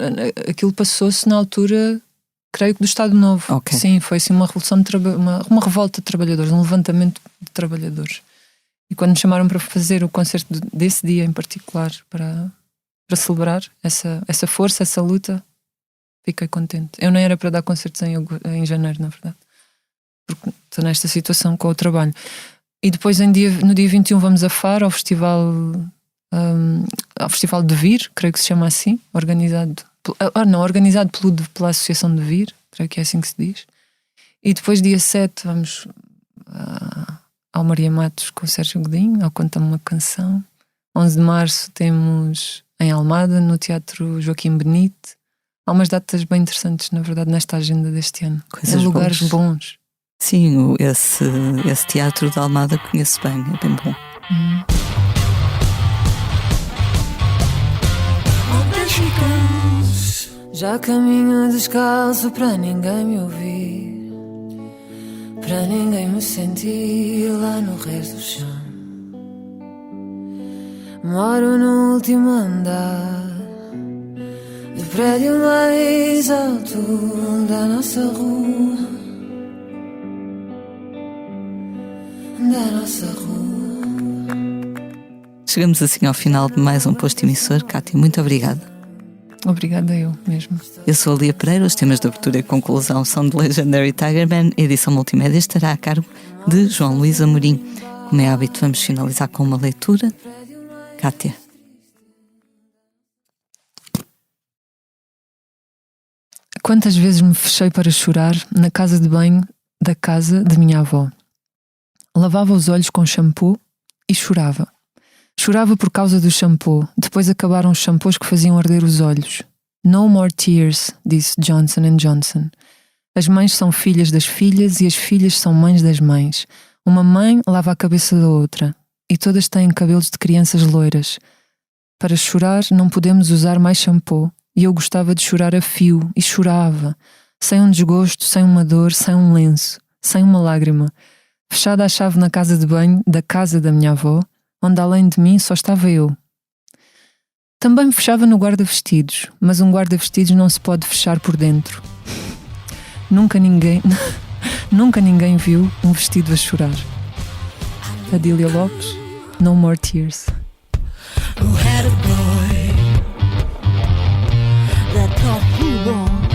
aquilo passou-se na altura, creio que do Estado Novo. Ok. Sim, foi assim uma revolução uma revolta de trabalhadores, um levantamento de trabalhadores. E quando me chamaram para fazer o concerto desse dia em particular, para celebrar essa força, essa luta, fiquei contente. Eu não era para dar concertos em janeiro, na verdade, porque estou nesta situação com o trabalho. E depois no dia 21 vamos a Faro, ao Festival de Vir, creio que se chama assim, organizado pela Associação de Vir, creio que é assim que se diz. E depois dia 7 vamos ao Maria Matos com o Sérgio Godinho, ao Conta-me uma Canção. 11 de março temos em Almada, no Teatro Joaquim Benite. Há umas datas bem interessantes, na verdade, nesta agenda deste ano. Coisas em lugares bons. Sim, esse teatro de Almada conheço bem, é bem bom. Já caminho descalço para ninguém me ouvir, para ninguém me sentir lá no resto do chão. Moro no último andar do prédio mais alto da nossa rua. Chegamos assim ao final de mais um posto emissor. Cátia, muito obrigada. Obrigada, eu mesmo. Eu sou a Lia Pereira. Os temas de abertura e conclusão são de Legendary Tigerman. A edição multimédia estará a cargo de João Luís Amorim. Como é hábito, vamos finalizar com uma leitura. Cátia. Quantas vezes me fechei para chorar na casa de banho da casa de minha avó. Lavava os olhos com shampoo e chorava. Chorava por causa do shampoo. Depois acabaram os shampoos que faziam arder os olhos. No more tears, disse Johnson & Johnson. As mães são filhas das filhas e as filhas são mães das mães. Uma mãe lava a cabeça da outra. E todas têm cabelos de crianças loiras. Para chorar não podemos usar mais shampoo. E eu gostava de chorar a fio. E chorava. Sem um desgosto, sem uma dor, sem um lenço. Sem uma lágrima. Fechada a chave na casa de banho da casa da minha avó, onde além de mim só estava eu. Também me fechava no guarda-vestidos, mas um guarda-vestidos não se pode fechar por dentro. Nunca ninguém viu um vestido a chorar. Adília Lopes, No More Tears. Who had a boy that thought he was